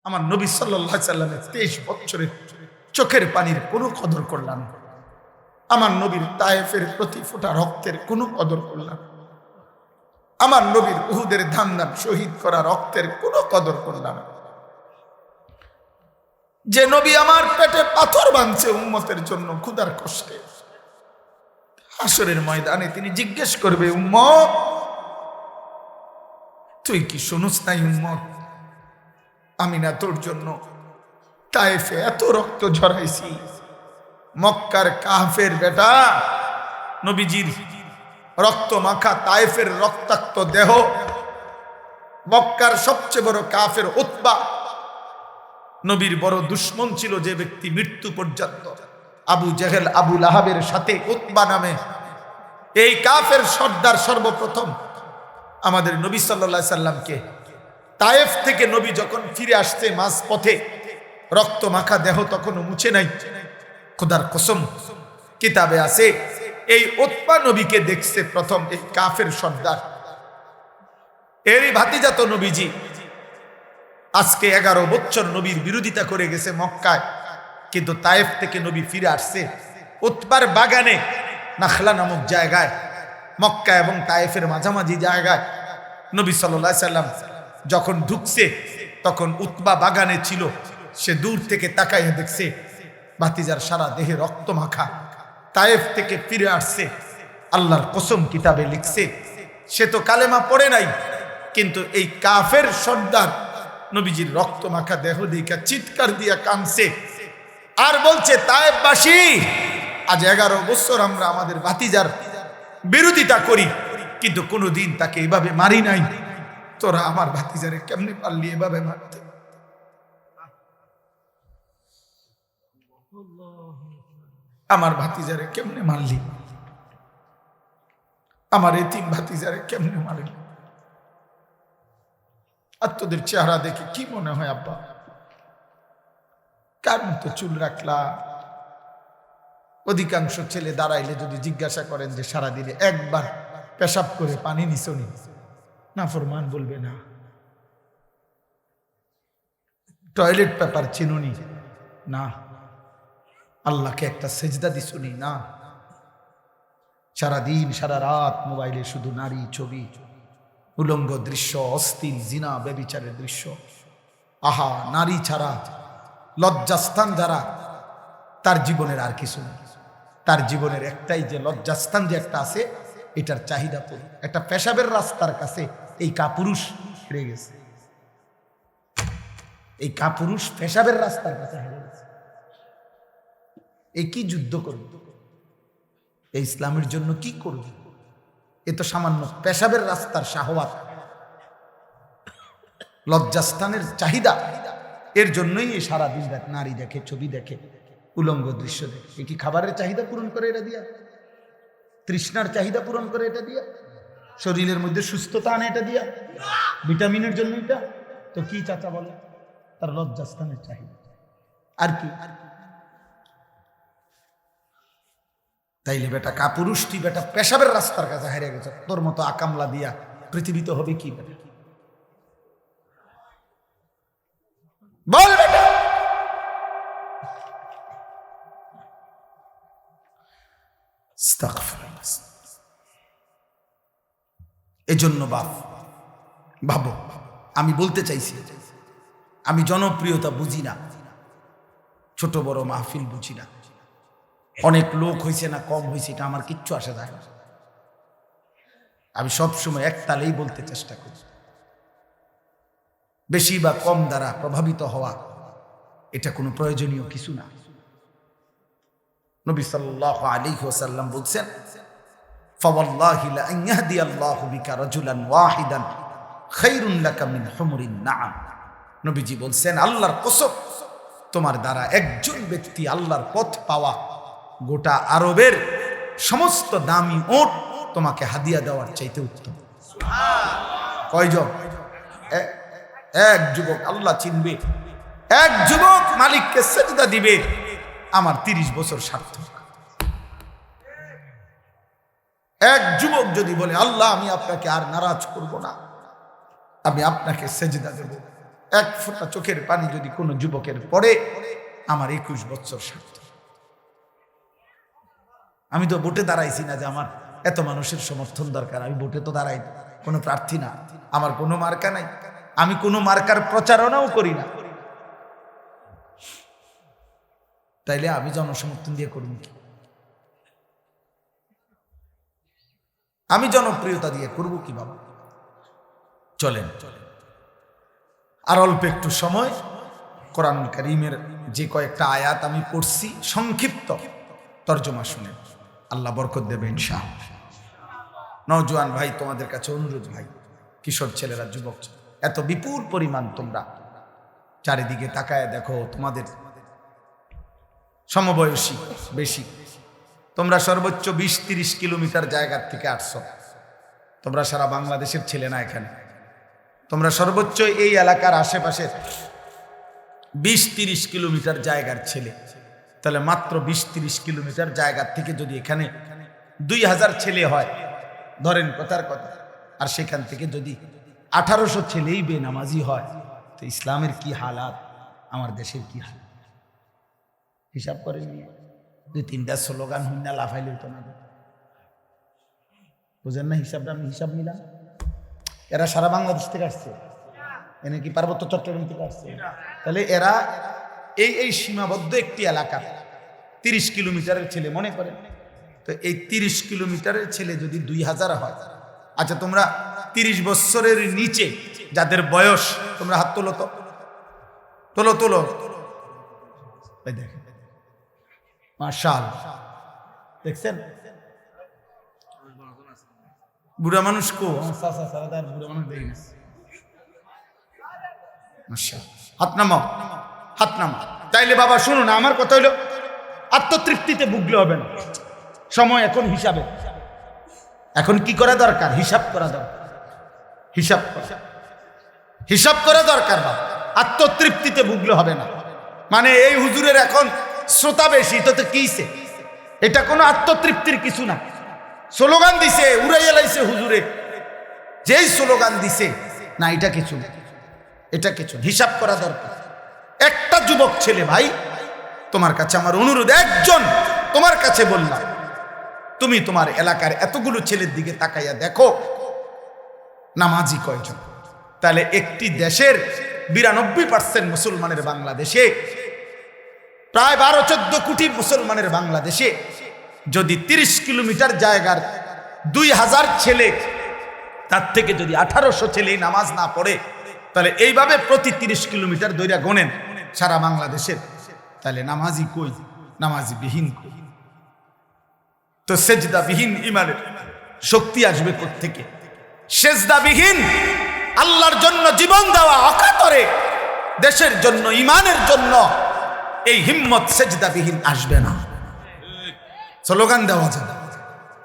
আমার নবী সাল্লাল্লাহু আলাইহি সাল্লামের 23 বছরের চোখের পানির কোনো কদর করলাম না। আমার নবীর তায়েফের প্রতি ফোঁটা রক্তের কোনো কদর করলাম না। আমার নবীর উহুদের ধান শহীদ করা রক্তের কোনো কদর করলাম না। যে নবী আমার পেটে পাথর বাঁধছে উম্মতের জন্য ক্ষুধার কষ্টে, হাসরের ময়দানে তিনি জিজ্ঞেস করবে, উম্মত তুই কি শুনুস নাই উম্মত, আমি না তোর জন্য তায়েফে এত রক্ত ঝরাইছি। মক্কার কাফের বেটা নবীজির রক্ত মাখা তায়েফের রক্তাক্ত দেহ, মক্কার সবচেয়ে বড় কাফের উতবা, নবীর বড় দুশ্মন ছিল যে ব্যক্তি মৃত্যু পর্যন্ত, আবু জেহেল আবু লাহাবের সাথে উতবা নামে এই কাফের সর্দার সর্বপ্রথম আমাদের নবী সাল্লাল্লাহু আলাইহি সাল্লামকে তায়েফ থেকে নবী যখন ফিরে আসছে মাঝ পথে রক্ত মাখা দেহ তখনও মুছে নাই। খোদার কসম কিতাবে আছে এই উতবা নবীকে দেখছে প্রথম এই কাফের সর্দার। এরই ভাতিজাত নবীজি আজকে 11 বছর নবীর বিরোধিতা করে গেছে মক্কায়, কিন্তু তায়েফ থেকে নবী ফিরে আসছে উতবার বাগানে নাখলা নামক জায়গায়, মক্কা এবং তায়েফের মাঝামাঝি জায়গায় নবী সাল্লাল্লাহু আলাইহি সাল্লাম যখন ঢুকছে তখন উতবা বাগানে ছিল। সে দূর থেকে তাকাইয়া দেখছে ভাতিজার সারা দেহে রক্ত মাখা, তায়েফ থেকে ফিরে আসছে। আল্লাহর কসম কিতাবে লিখছে সে তো কালেমা পড়ে নাই, কিন্তু এই কাফের সর্দার নবীজির রক্ত মাখা দেহ দেখা চিৎকার দিয়া কাঁদছে আর বলছে, তায়েফবাসী আজ 11 বছর আমরা আমাদের ভাতিজার বিরোধিতা করি, কিন্তু কোনোদিন তাকে এভাবে মারি নাই। তোরা আমার ভাতিজারে কেমনে পারলি এভাবে মারতে? আমার ভাতিজারে কেমনে মারলি? আমার এতিম ভাতিজারে কেমনে মারলি? আর তোদের চেহারা দেখে কি মনে হয় আব্বা? কার মতো চুল রাখলা? অধিকাংশ ছেলে দাঁড়াইলে যদি জিজ্ঞাসা করেন যে সারাদিনে একবার পেশাব করে পানি নিছনি, না ফরমান বলবে না। টয়লেট পেপার চিনুনি, না। আল্লাহকে একটা সেজদা দিছুনি, না। সারাদিন সারা রাত মোবাইলে শুধু নারী ছবি, উলঙ্গ দৃশ্য, অস্থির জিনা ব্যভিচারের দৃশ্য। আহা, নারী ছাড়া লজ্জাস্থান যারা, তার জীবনের আর কিছু নেই। তার জীবনের একটাই যে লজ্জাস্থান যে একটা আছে, এটার চাহিদা পুরো। একটা পেশাবের রাস্তার কাছে এই কাপুরুষ হেরে গেছে। এই কাপুরুষ পেশাবের রাস্তার কাছে হেরে গেছে। এই কি যুদ্ধ করবে? এই ইসলামের জন্য কি করবে? এ তো সামান্য পেশাবের রাস্তার শাহওয়াত, লজ্জাস্থানের চাহিদা। এর জন্যই এই সারাদিন নারী দেখে, ছবি দেখে, উলঙ্গ দৃশ্য দেখে। এ কি খাবারের চাহিদা পূরণ করে এটা দিয়া? তৃষ্ণার চাহিদা পূরণ করে এটা দিয়া? শরীরের মধ্যে সুস্থতা আনে এটা দিয়া? ভিটামিনের জন্য এটা? তো কি চাচা বলে? তার লজ্জাস্থানের চাহিদা। আর কি? তাইলে বেটা কাপুরুষ, তুই বেটা পেশাবের রাস্তার কাছে হারিয়ে গেছে। তোর মতো আকামলা দিয়া পৃথিবীতে হবে কি বেটা? বল বেটা। এজন্য ভাবো, আমি বলতে চাইছি, আমি জনপ্রিয়তা বুঝি না, ছোট বড় মাহফিল বুঝি না, অনেক লোক হয়েছে না কম হয়েছে এটা আমার কিচ্ছু আসে যায় না। আমি সবসময় এক তালেই বলতে চেষ্টা করি। বেশি বা কম দ্বারা প্রভাবিত হওয়া এটা কোনো প্রয়োজনীয় কিছু না। নবী সাল্লাল্লাহু আলাইহি ওয়াসাল্লাম বলছেন, ফাওয়াল্লাহি লা আন ইয়াহদিয়াল্লাহু বিকা রাজুলান ওয়াহিদান খায়রুন লাকা মিন হুমরিন নাআম। নবীজি বলছেন, আল্লাহর কসম, তোমার দ্বারা একজন ব্যক্তি আল্লাহর পথ পাওয়া গোটা আরবের সমস্ত দামি ওট তোমাকে হাদিয়া দেওয়ার চাইতে উত্তম। কয়জন? এক যুবক আল্লাহ চিনবে, এক যুবক মালিককে সেজদা দিবে, আমার 30 বছর সার্থক। এক যুবক যদি বলে, আল্লাহ আমি আপনাকে আর নারাজ করব না, আমি আপনাকে সেজদা দেব, এক ফোঁটা চোখের পানি যদি কোনো যুবকের পড়ে, আমার 21 বছর সার্থক। আমি তো ভোটে দাঁড়াইছি না যে আমার এত মানুষের সমর্থন দরকার, আমি ভোটে তো দাঁড়াই কোনো প্রার্থী না, আমার কোনো মার্কা নাই, আমি কোনো মার্কার প্রচারণাও করি না, তাইলে আমি জনসমর্থন দিয়ে করব কি? আমি জনপ্রিয়তা দিয়ে করব কি বাবা? চলেন আর অল্প একটু সময় কোরআনুল কারীমের যে কয়েকটা আয়াত আমি পড়ছি সংক্ষিপ্ত তর্জমা শুনে আল্লাহ বরকত দেবে ইনশাআল্লাহ। নওজোয়ান ভাই, তোমাদের কাছে অনুরোধ ভাই, কিশোর ছেলেরা, যুবক, এত বিপুল পরিমাণ তোমরা চারিদিকে তাকায় দেখো, তোমাদের সমবয়সী বেশি, তোমরা সর্বোচ্চ 20-30 কিলোমিটার জায়গার থেকে আসছো, তোমরা সারা বাংলাদেশের ছেলে না, এখানে তোমরা সর্বোচ্চ এই এলাকার আশেপাশে 20-30 কিলোমিটার জায়গার ছেলে, তাহলে মাত্র 20-30 কিলোমিটার জায়গার থেকে যদি এখানে 2000 ছেলে হয়, ধরেন কথার কথা, আর সেখান থেকে যদি 1800 ছেলেই বেনামাজি হয়, তো ইসলামের কি হালাত, আমার দেশের কি হাল? হিসাব করে নিয়ে 2-3টা স্লোগান হইনা লাফাইলে হতো না, বুঝেন না হিসাবটা? আমি হিসাব নিলাম, এরা সারা বাংলাদেশ থেকে আসছে, এনে কি পার্বত্য চট্টগ্রাম থেকে আসছে, তাহলে এরা এই সীমাবদ্ধ একটি এলাকা 30 কিলোমিটারের ছেলে মনে করেন, তো এই 30 কিলোমিটারের ছেলে যদি 2000 হয়, আচ্ছা তোমরা 30 বছরের নিচে যাদের বয়স, তোমরা হাত তোলো তো, তোলো তোলো, দেখেন মাশাআল্লাহ, দেখছেন বুড়া মানুষ কো, বুড়া মানুষ দেখি না, হাত নামাও, হাত নামাও। তাইলে বাবা শুনুন, আমার কথা হইলো আত্মতৃপ্তিতে ভুগলে হবে না, সময় এখন হিসাবে, এখন কি করা দরকার? হিসাব করা দরকার, হিসাব করা দরকার বাবা, আত্মতৃপ্তিতে ভুগলে হবে না। মানে এই হুজুরের এখন শ্রোতা বেশি, তো কিছে, এটা কোনো আত্মতৃপ্তির কিছু না, স্লোগান দিছে উড়াইয়া লাইছে হুজুরে, যেই স্লোগান দিছে না, এটা কিছু না, এটা কিছু, হিসাব করা দরকার। একটা যুবক ছেলে ভাই, তোমার কাছে আমার অনুরোধ, একজন তোমার কাছে বললাম, তুমি তোমার এলাকার এতগুলো ছেলের দিকে তাকাইয়া দেখো নামাজি কয়জন, তাহলে একটি দেশের 92% মুসলমানের বাংলাদেশে, প্রায় 12-14 কোটি মুসলমানের বাংলাদেশে যদি 30 কিলোমিটার জায়গার 2000 ছেলে, তার থেকে যদি 1800 ছেলে নামাজ না পড়ে, তাহলে এইভাবে প্রতি 30 কিলোমিটার দৈরা গোনেন সারা বাংলাদেশের, তাহলে নামাজি কই? নামাজি বিহীন কই? তো সেজদা বিহীন ইমানের শক্তি আসবে কোত্থেকে? সেজদা বিহীন আল্লাহর জন্য জীবন দেওয়া অকাতরে দেশের জন্য, ইমানের জন্য এই হিম্মত সেজদা বিহীন আসবে না। স্লোগান দেওয়া যাবে,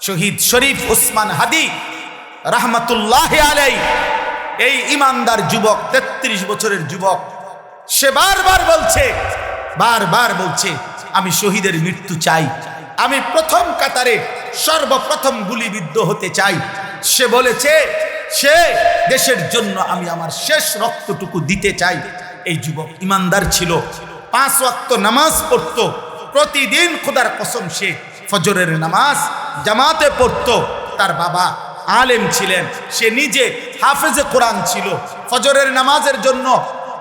শহীদ শরীফ ওসমান হাদি রাহমাতুল্লাহি আলাইহি, এই ইমানদার যুবক, 33 বছরের যুবক, সে বারবার বলছে আমি শহীদের মৃত্যু চাই, আমি প্রথম কাতারে সর্বপ্রথম গুলিবিদ্ধ হতে চাই। সে বলেছে সে দেশের জন্য আমি আমার শেষ রক্তটুকু দিতে চাই। এই যুবক ইমানদার ছিল, 5 ওয়াক্ত নামাজ পড়তো প্রতিদিন, খোদার কসম সে ফজরের নামাজ জামাতে পড়তো। তার বাবা আলেম ছিলেন, সে নিজে হাফেজে কোরআন ছিল, ফজরের নামাজের জন্য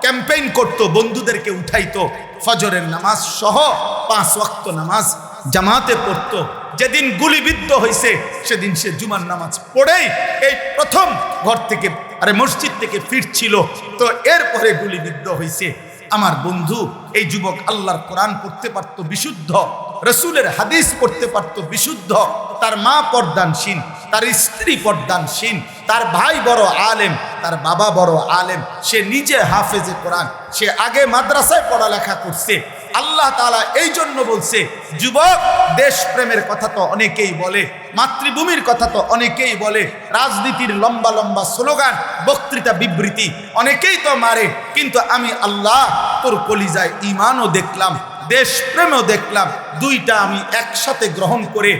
ক্যাম্পেইন করত, বন্ধুদেরকে উঠাইতো, ফজরের নামাজ সহ 5 ওয়াক্ত নামাজ জামাতে পড়তো। যেদিন গুলিবিদ্ধ হয়েছে সেদিন সে জুমার নামাজ পড়েই এই প্রথম ঘর থেকে, মসজিদ থেকে ফিরছিল, তো এরপরে গুলিবিদ্ধ হয়েছে। আমার বন্ধু এই যুবক আল্লাহর কোরআন পড়তে পারত বিশুদ্ধ, রসুলের হাদিস পড়তে পারত বিশুদ্ধ, তার মা পর্দানশীল, তার স্ত্রী পর্দানশীল, তার ভাই বড় আলেম, তার বাবা বড় আলেম, সে নিজে হাফেজে কোরআন, সে আগে মাদ্রাসায় পড়ালেখা করছে। আল্লাহ তাআলা এই জন্য বলছে, যুবক দেশ প্রেমের কথা তো অনেকেই বলে, মাতৃভূমির কথা তো অনেকেই বলে, রাজনীতির লম্বা লম্বা স্লোগান, বক্তৃতা, বিবৃতি অনেকেই তো মারে, কিন্তু আমি আল্লাহ তোর কলিজায় ঈমানও দেখলাম, দেশ প্রেমও দেখলাম, দুইটা আমি একসাথে গ্রহণ করে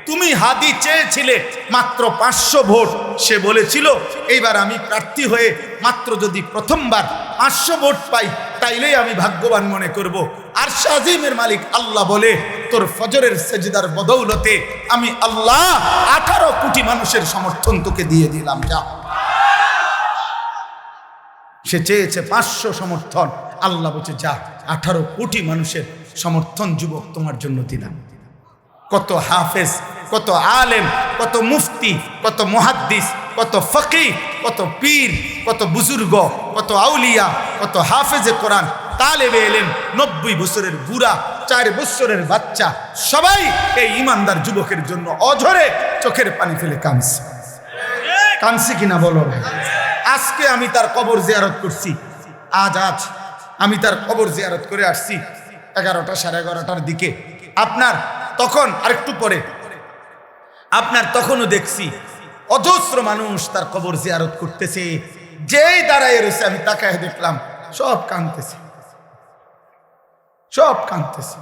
তুমি হাদি চেয়েছিলে মাত্র 500 ভোট, সে বলেছিল এইবার আমি প্রার্থী হয়ে মাত্র যদি প্রথমবার 500 ভোট পাই তাইলেই আমি ভাগ্যবান মনে করব। আর আজিমের মালিক আল্লাহ বলে, তোর ফজরের সেজদার বদৌলতে আমি আল্লাহ 18 কোটি মানুষের সমর্থন তোকে দিয়ে দিলাম, যা। সে চেয়েছে 500 সমর্থন, আল্লাহ বলছে যা 18 কোটি মানুষের সমর্থন যুবক তোমার জন্য দিলাম। কত হাফেজ, কত আলেম, কত মুফতি, কত মুহাদ্দিস, কত ফকিহ, কত পীর, কত বুজুর্গ, কত আউলিয়া, কত হাফেজে কোরআন, তালেবে ইলম, 90 বছরের বুড়া, 4 বছরের বাচ্চা, সবাই এই ইমানদার যুবকের জন্য অঝরে চোখের পানি ফেলে কাঁদছে। কাঁদছে কিনা বলো? আজকে আমি তার কবর জিয়ারত করছি, আজ আমি তার কবর জিয়ারত করে আসছি 11টা সাড়ে 11টার দিকে। আপনার তখন আরেকটু পরে আপনার তখনও দেখছি অজস্র মানুষ তার কবর জিয়ারত করতেছে। যেই দাঁড়ায় রয়েছে আমি তাকায় দেখলাম সব কাঁদতেছে, সব কাঁদতেছে,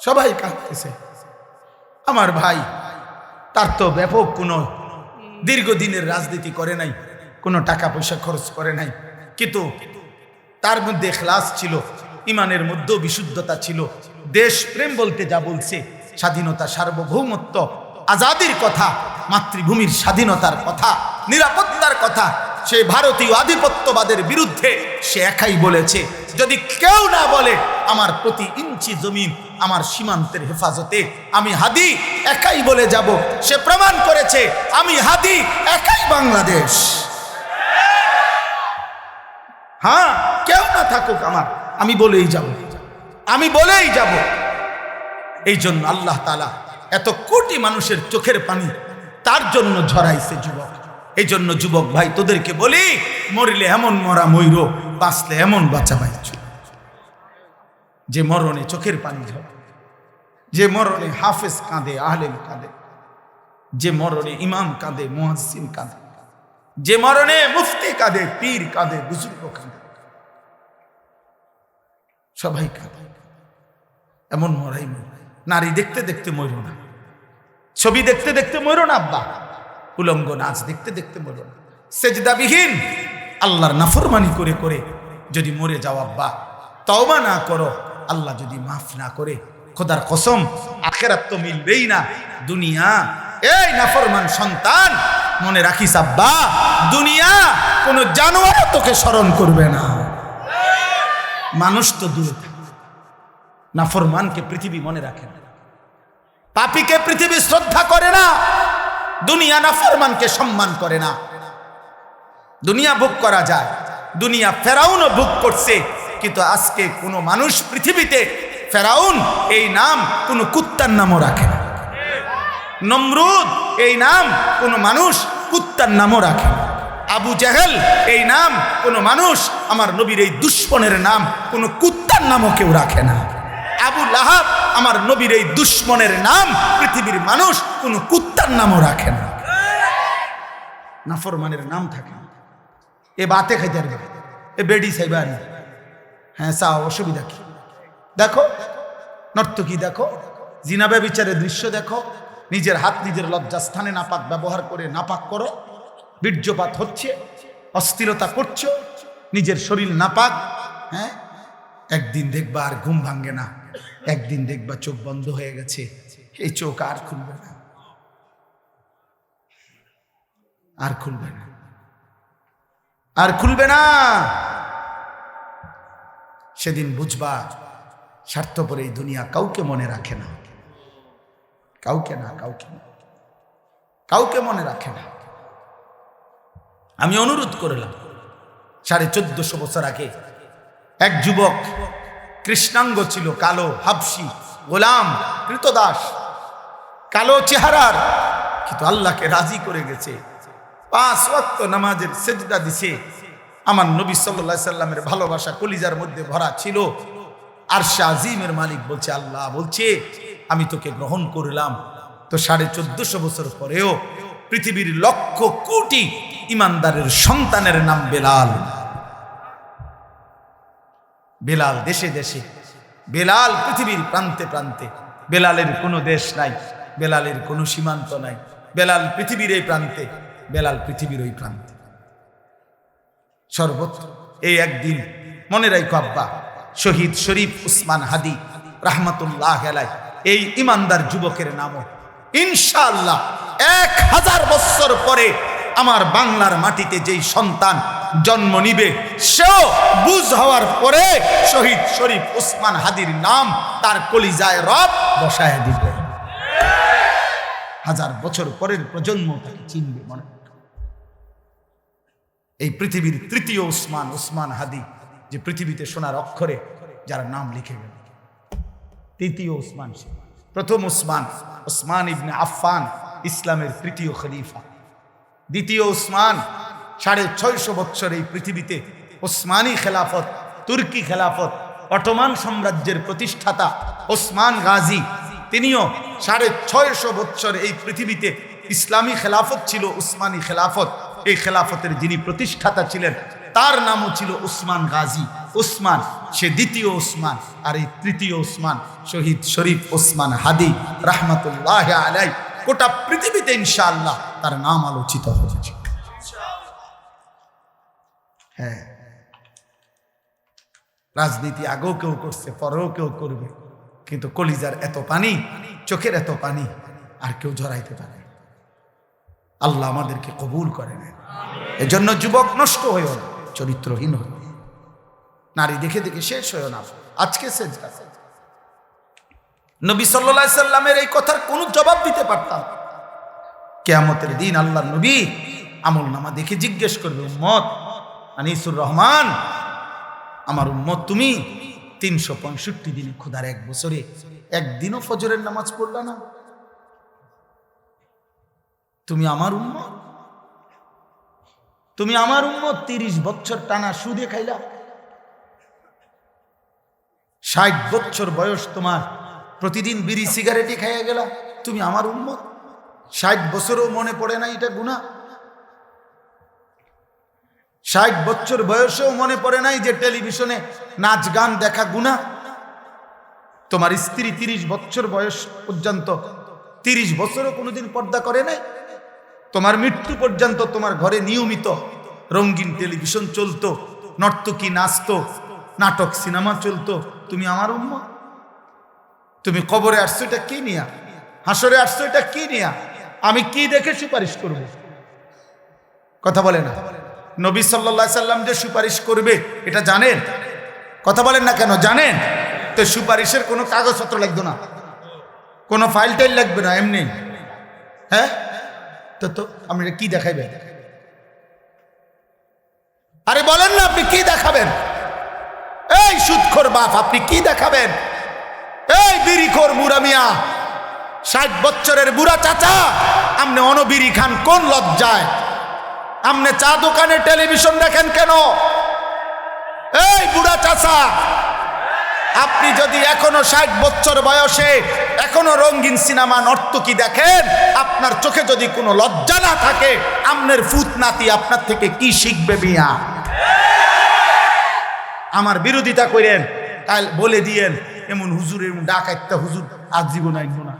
সবাই কাঁদতেছে। আমার ভাই, তার তো ব্যাপক কোনো দীর্ঘদিনের রাজনীতি করে নাই, কোনো টাকা পয়সা খরচ করে নাই, কিন্তু তার মধ্যে ইখলাস ছিল, ইমানের মধ্যেও বিশুদ্ধতা ছিল। দেশ প্রেম বলতে যা বলছে, স্বাধীনতা, সার্বভৌমত্ব, আজাদির কথা, মাতৃভূমির স্বাধীনতার কথা, নিরাপত্তার কথা, সে ভারতীয় আধিপত্যবাদের বিরুদ্ধে সে একাই বলেছে। যদি কেউ না বলে আমার প্রতি ইঞ্চি জমিন আমার সীমান্তের হেফাজতে, আমি হাদি একাই বলে যাব। সে প্রমাণ করেছে আমি হাদি একাই বাংলাদেশ। হ্যাঁ, কেউ না থাকুক আমার, আমি বলেই যাব, আমি বলেই যাব। এই জন্য আল্লাহ তাআলা এত কোটি মানুষের চোখের পানি তার জন্য ঝরাইছে যুবক। এই জন্য যুবক ভাই, তোদেরকে বলি, মরিলে এমন মরা ময়ূর, বাঁচলে এমন বাঁচা বাইচ। যে মরণে চোখের পানি ঝরে, যে মরণে হাফেজ কাঁদে, আলেম কাঁদে, যে মরণে ইমাম কাঁদে, মুয়াজ্জিন কাঁদে, যে মরণে মুফতি কাঁদে, পীর কাঁদে, বুজুর্গ কাঁদে, সবাই কাঁদে। এমন মরাই মরে। নারী দেখতে দেখতে মরো না, ছবি দেখতে দেখতে মরো না আব্বা, উলঙ্গ নাচ দেখতে দেখতে মরো না, সেজদাবিহীন আল্লাহর নাফরমানি করে করে যদি মরে যাও আব্বা, তওবা না করো, আল্লাহ যদি মাফ না করে, খোদার কসম আখিরাত তো মিলবেই না। দুনিয়া, এই নাফরমান সন্তান, মনে রাখিস আব্বা, দুনিয়া কোন জানোয়ার তোকে স্মরণ করবে না। মানুষ তো দূরে থাকে, নাফরমানকে পৃথিবী মনে রাখে না, পাপীকে পৃথিবী শ্রদ্ধা করে না, দুনিয়া নাফরমানকে সম্মান করে না। দুনিয়া ভোগ করা যায়, দুনিয়া ফেরাউনও ভোগ করছে, কিন্তু আজকে কোনো মানুষ পৃথিবীতে ফেরাউন এই নাম কোনো কুত্তার নামও রাখে না, নমরুদ এই নাম কোনো মানুষ কুত্তার নামও রাখে না, আবু জেহেল এই নাম কোনো মানুষ, আমার নবীর এই দুশ্মনের নাম কোনো কুত্তার নামও কেউ রাখে না। আবু লাহাব আমার নবীর এই দুশ্মনের নাম পৃথিবীর মানুষ কোনো কুত্তার নামও রাখে না। নাফরমানের নাম থাকে না। এ বাতে খাইতে পারবে, এ বেডি সাইবার, হ্যাঁ চা, অসুবিধা কি? দেখো নর্তকী, দেখো জিনা ব্যভিচারের দৃশ্য দেখো, নিজের হাত নিজের লজ্জাস্থানে নাপাক ব্যবহার করে নাপাক করো, বীর্যপাত হচ্ছে, অস্থিরতা করছো, নিজের শরীর নাপাক। হ্যাঁ, একদিন দেখবা আর ঘুম ভাঙ্গে না, একদিন দেখবা চোখ বন্ধ হয়ে গেছে, এই চোখ আর খুলবে না, আর খুলবে না, আর খুলবে না। সেদিন বুঝবা স্বার্থপর এই দুনিয়া কাউকে মনে রাখে না, কাউকে না, কাউকে না, কাউকে মনে রাখে না। আমি অনুরোধ করলাম, 1450 বছর আগে এক যুবক কৃষ্ণাঙ্গ ছিল, কালো, হাবশি, গোলাম, কৃতদাস, কালো চেহারার, কিন্তু আল্লাহকে রাজি করে গেছে, 5 ওয়াক্ত নামাজের সেজদা দিছে। আমার নবী সাল্লাল্লাহু আলাইহি সাল্লামের ভালোবাসা কলিজার মধ্যে ভরা ছিল। আরশে আজিমের মালিক বলছে, আল্লাহ বলছে আমি তোকে গ্রহণ করলাম। তো 1450 বছর পরেও পৃথিবীর লক্ষ কোটি ইমানদারের সন্তানের নাম বেলাল। বেলাল দেশে দেশে, বেলাল পৃথিবীর প্রান্তে প্রান্তে, বেলালের কোনো দেশ নাই, বেলালের কোনো সীমান্ত নাই। বেলাল পৃথিবীর এই প্রান্তে, বেলাল পৃথিবীর ওই প্রান্তে, সর্বত্র। এই একদিন মনে রাখো আব্বা, শহীদ শরীফ উসমান হাদি রাহমাতুল্লাহ আলাইহি, এই ইমানদার যুবকের নামও ইনশাআল্লাহ 1000 বছর পরে আমার বাংলার মাটিতে যেই সন্তান জন্ম নিবে, সেও বুঝ হওয়ার পরে শহীদ শরীফ উসমান হাদির নাম তার কলিজায় রব বসায় দিবে। 1000 বছর পরের প্রজন্ম তাকে চিনবে। মনে এই পৃথিবীর তৃতীয় উসমান, উসমান হাদি, যে পৃথিবীতে সোনার অক্ষরে যার নাম লিখে গেল, তৃতীয় উসমান। প্রথম উসমান, উসমান ইবনে আফফান, ইসলামের তৃতীয় খলিফা। দ্বিতীয় উসমান, 650 বছর এই পৃথিবীতে ওসমানী খেলাফত, তুর্কি খেলাফত, অটোমান সাম্রাজ্যের প্রতিষ্ঠাতা ওসমান গাজী, তিনিও 650 বছর এই পৃথিবীতে ইসলামী খেলাফত ছিল, উসমানী খেলাফত। এই খেলাফতের যিনি প্রতিষ্ঠাতা ছিলেন তার নামও ছিল উসমান গাজী। উসমান সে দ্বিতীয় উসমান, আর এই তৃতীয় উসমান শহীদ শরীফ উসমান হাদি রাহমাতুল্লাহ আলাইহি। গোটা পৃথিবীতে ইনশাআল্লাহ তার নাম আলোচিত হচ্ছে। হ্যাঁ, রাজনীতি আগেও কেউ করছে, পরেও কেউ করবে, কিন্তু কলিজার এত পানি, চোখের এত পানি আর কেউ ঝরাইতে পারে। আল্লাহ আমাদেরকে কবুল করে নেন। এজন্য যুবক নষ্ট হয়েও না, চরিত্রহীন হয়ে, নারী দেখে দেখে শেষ হয়েও না। আজকে সেজদা নবী সাল্লাল্লাহু আলাইহি সাল্লামের এই কথার কোনো জবাব দিতে পারতাম। কিয়ামতের দিন আল্লাহর নবী আমলনামা দেখে জিজ্ঞেস করবে, উম্মত আনিসুর রহমান, আমার উম্মত তুমি 365 দিনে, খোদার 1 বছরে একদিনও ফজরের নামাজ পড়লা না? তুমি আমার উম্মত, তুমি আমার উম্মত 30 বছর টানা সুদে খাইলা, 60 বছর বয়স তোমার, প্রতিদিন বিড়ি সিগারেটই খাইয়া গেলা, তুমি আমার উম্মত। 60 বছরও মনে পড়ে না এটা গুনাহ? 60 বছর বয়সেও মনে পড়ে নাই যে টেলিভিশনে নাচ গান দেখা গুনাহ? তোমার স্ত্রী 30 বছর বয়স পর্যন্ত, 30 বছরও কোনোদিন পর্দা করে নাই? তোমার মৃত্যু পর্যন্ত তোমার ঘরে নিয়মিত রঙিন টেলিভিশন চলতো, নর্তকী নাচতো, নাটক সিনেমা চলতো, তুমি আমার উম্মত। তুমি কবরে আসছো এটা কি নিয়া? হাসরে আসছো এটা কি নিয়া? আমি কি দেখে সুপারিশ করব? কথা বলে না। নবী সাল্লাল্লাহু আলাইহি সাল্লাম যে সুপারিশ করবে এটা জানেন? কথা বলেন না কেন? জানেন তো। সুপারিশের কোনো কাগজপত্র লাগবে না, কোনো ফাইল টাইল লাগবে না, এমনি। হ্যাঁ, তো আপনি কি দেখাইবেন? আরে বলেন না, আপনি কি দেখাবেন? এই সুদখোর বাপ, আপনি কি দেখাবেন? এই বিড়িখোর বুড়া মিয়া, 60 বছরের বুড়া চাচা, আপনি অনবিড়ি খান কোন লজ্জায়? আপনি চা দোকানে টেলিভিশন দেখেন কেন? এই বুড়া চাচা, আপনি যদি এখনো 60 বছর বয়সে এখনো রঙিন সিনেমা নর্তকী দেখেন, আপনার চোখে যদি কোনো লজ্জা না থাকে, আপনার ফুত নাতি আপনার থেকে কি শিখবে মিয়া? আমার বিরোধিতা করেন, কাল বলে দিয়েন এমন হুজুরের ডাকাইতে হুজুর আজীবন আইব না।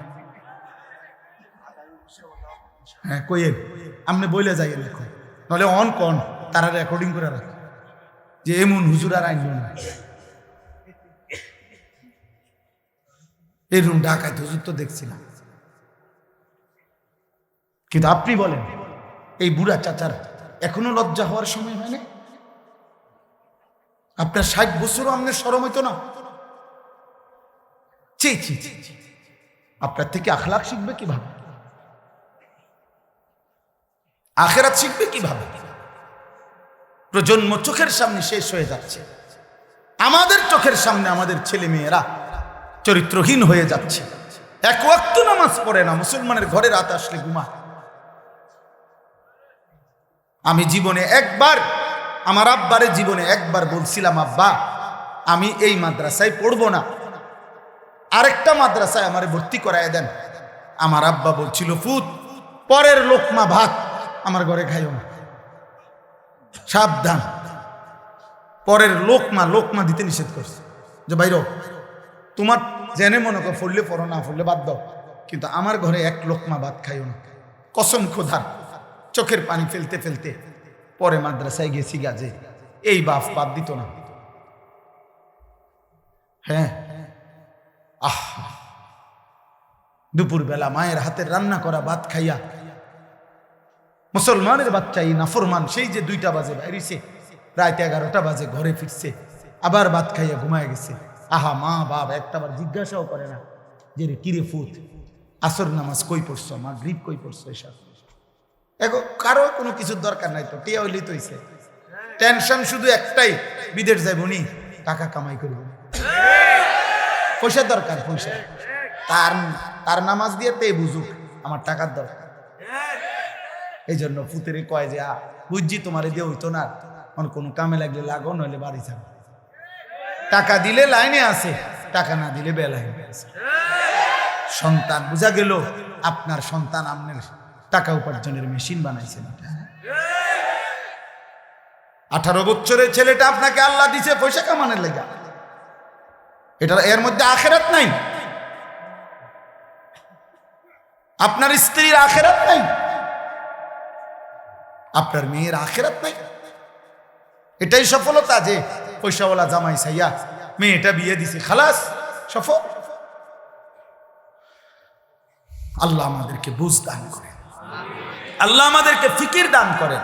হ্যাঁ কইেন, আপনি বলে যাইয়েন এখন, নাহলে অন কন তারা রেকর্ডিং করে রাখে যে এমন হুজুর আর আইব না। এরকম ডাকাইতে হুজুর তো দেখছিলাম, কিন্তু আপনি বলেন এই বুড়া চাচার এখনো লজ্জা হওয়ার সময় হয় না? আপনার 60 বছরও আপনার শরম হইতো না? ছি ছি ছি, আপনার থেকে আখলাক শিখবে কিভাবে? আখেরাত শিখবে কিভাবে? প্রজন্ম চোখের সামনে শেষ হয়ে যাচ্ছে, আমাদের চোখের সামনে আমাদের ছেলে মেয়েরা চরিত্রহীন হয়ে যাচ্ছে। 1 ওয়াক্ত নামাজ পড়ে না, মুসলমানের ঘরে রাত আসলে ঘুমায়। আমি জীবনে একবার, আমার আব্বারে জীবনে একবার বলছিলাম, আব্বা আমি এই মাদ্রাসায় পড়বো না, আরেকটা মাদ্রাসায় আমারে ভর্তি করায় দেন। আমার আব্বা বলছিল, ফুত পরের লোকমা ভাত আমার ঘরে খাইও না, সাবধান। পরের লোকমা দিতে নিষেধ করছে, যে বাইর তোমার জেনে মনে কর, পড়লে পড়ো, না পড়লে বাদ দাও, কিন্তু আমার ঘরে এক লোকমা ভাত খাইও না, কসম খোদার। চোখের পানি ফেলতে ফেলতে পরে মাদ্রাসায় গেছি গাজে, এই বাপ বাদ দিত না। হ্যাঁ, দুপুরবেলা মায়ের হাতের রান্না করা ভাত খাইয়া মুসলমানের বাচ্চা এই নাফরমান সেই যে 2টা বাজে বাইরেছে, রাত 11টা বাজে ঘরে ফিরছে, আবার ভাত খাইয়া ঘুমায় গেছে। আহা, মা বাপ একটাবার জিজ্ঞাসাও করে না যে রে কিরে ফুত, আসর নামাজ কই পড়ছো, মাগরিব কই পড়ছো, এসব এখন কারো কোনো কিছুর দরকার নাই। তো টিয়া হইলেই তো হইছে, টেনশন শুধু একটাই, বিদেশ যাইব নি, টাকা কামাই করব, পয়সার দরকার, পয়সা। তার নামাজ দিয়ে তে বুঝুক আমার টাকার দরকার। এই জন্য ফুতেরে কয় যে বুঝছি তোমারে দিয়ে হইতো না, কোনো কামে লাগলে লাগো, নইলে বাড়ি যাবে। টাকা দিলে লাইনে আছে, টাকা না দিলে বেলাইনে আছে। সন্তান বুঝা গেল, আপনার সন্তান আপনার টাকা উপার্জনের মেশিন বানাইছেন। 18 বছরের ছেলেটা আপনাকে আল্লাহ দিছে পয়সা কামানোর লেগা, এটা এর মধ্যে আখেরাত নাই। আপনার স্ত্রীর আখেরাত নাই, আপনার মেয়ের আখেরাত নাই। এটাই সফলতা যে পয়সাওয়ালা জামাই সাইয়া মেয়েটা বিয়ে দিছে, খালাস সফল। আল্লাহ আমাদেরকে বুঝ দান করেন, আল্লাহ আমাদেরকে ফিকির দান করেন,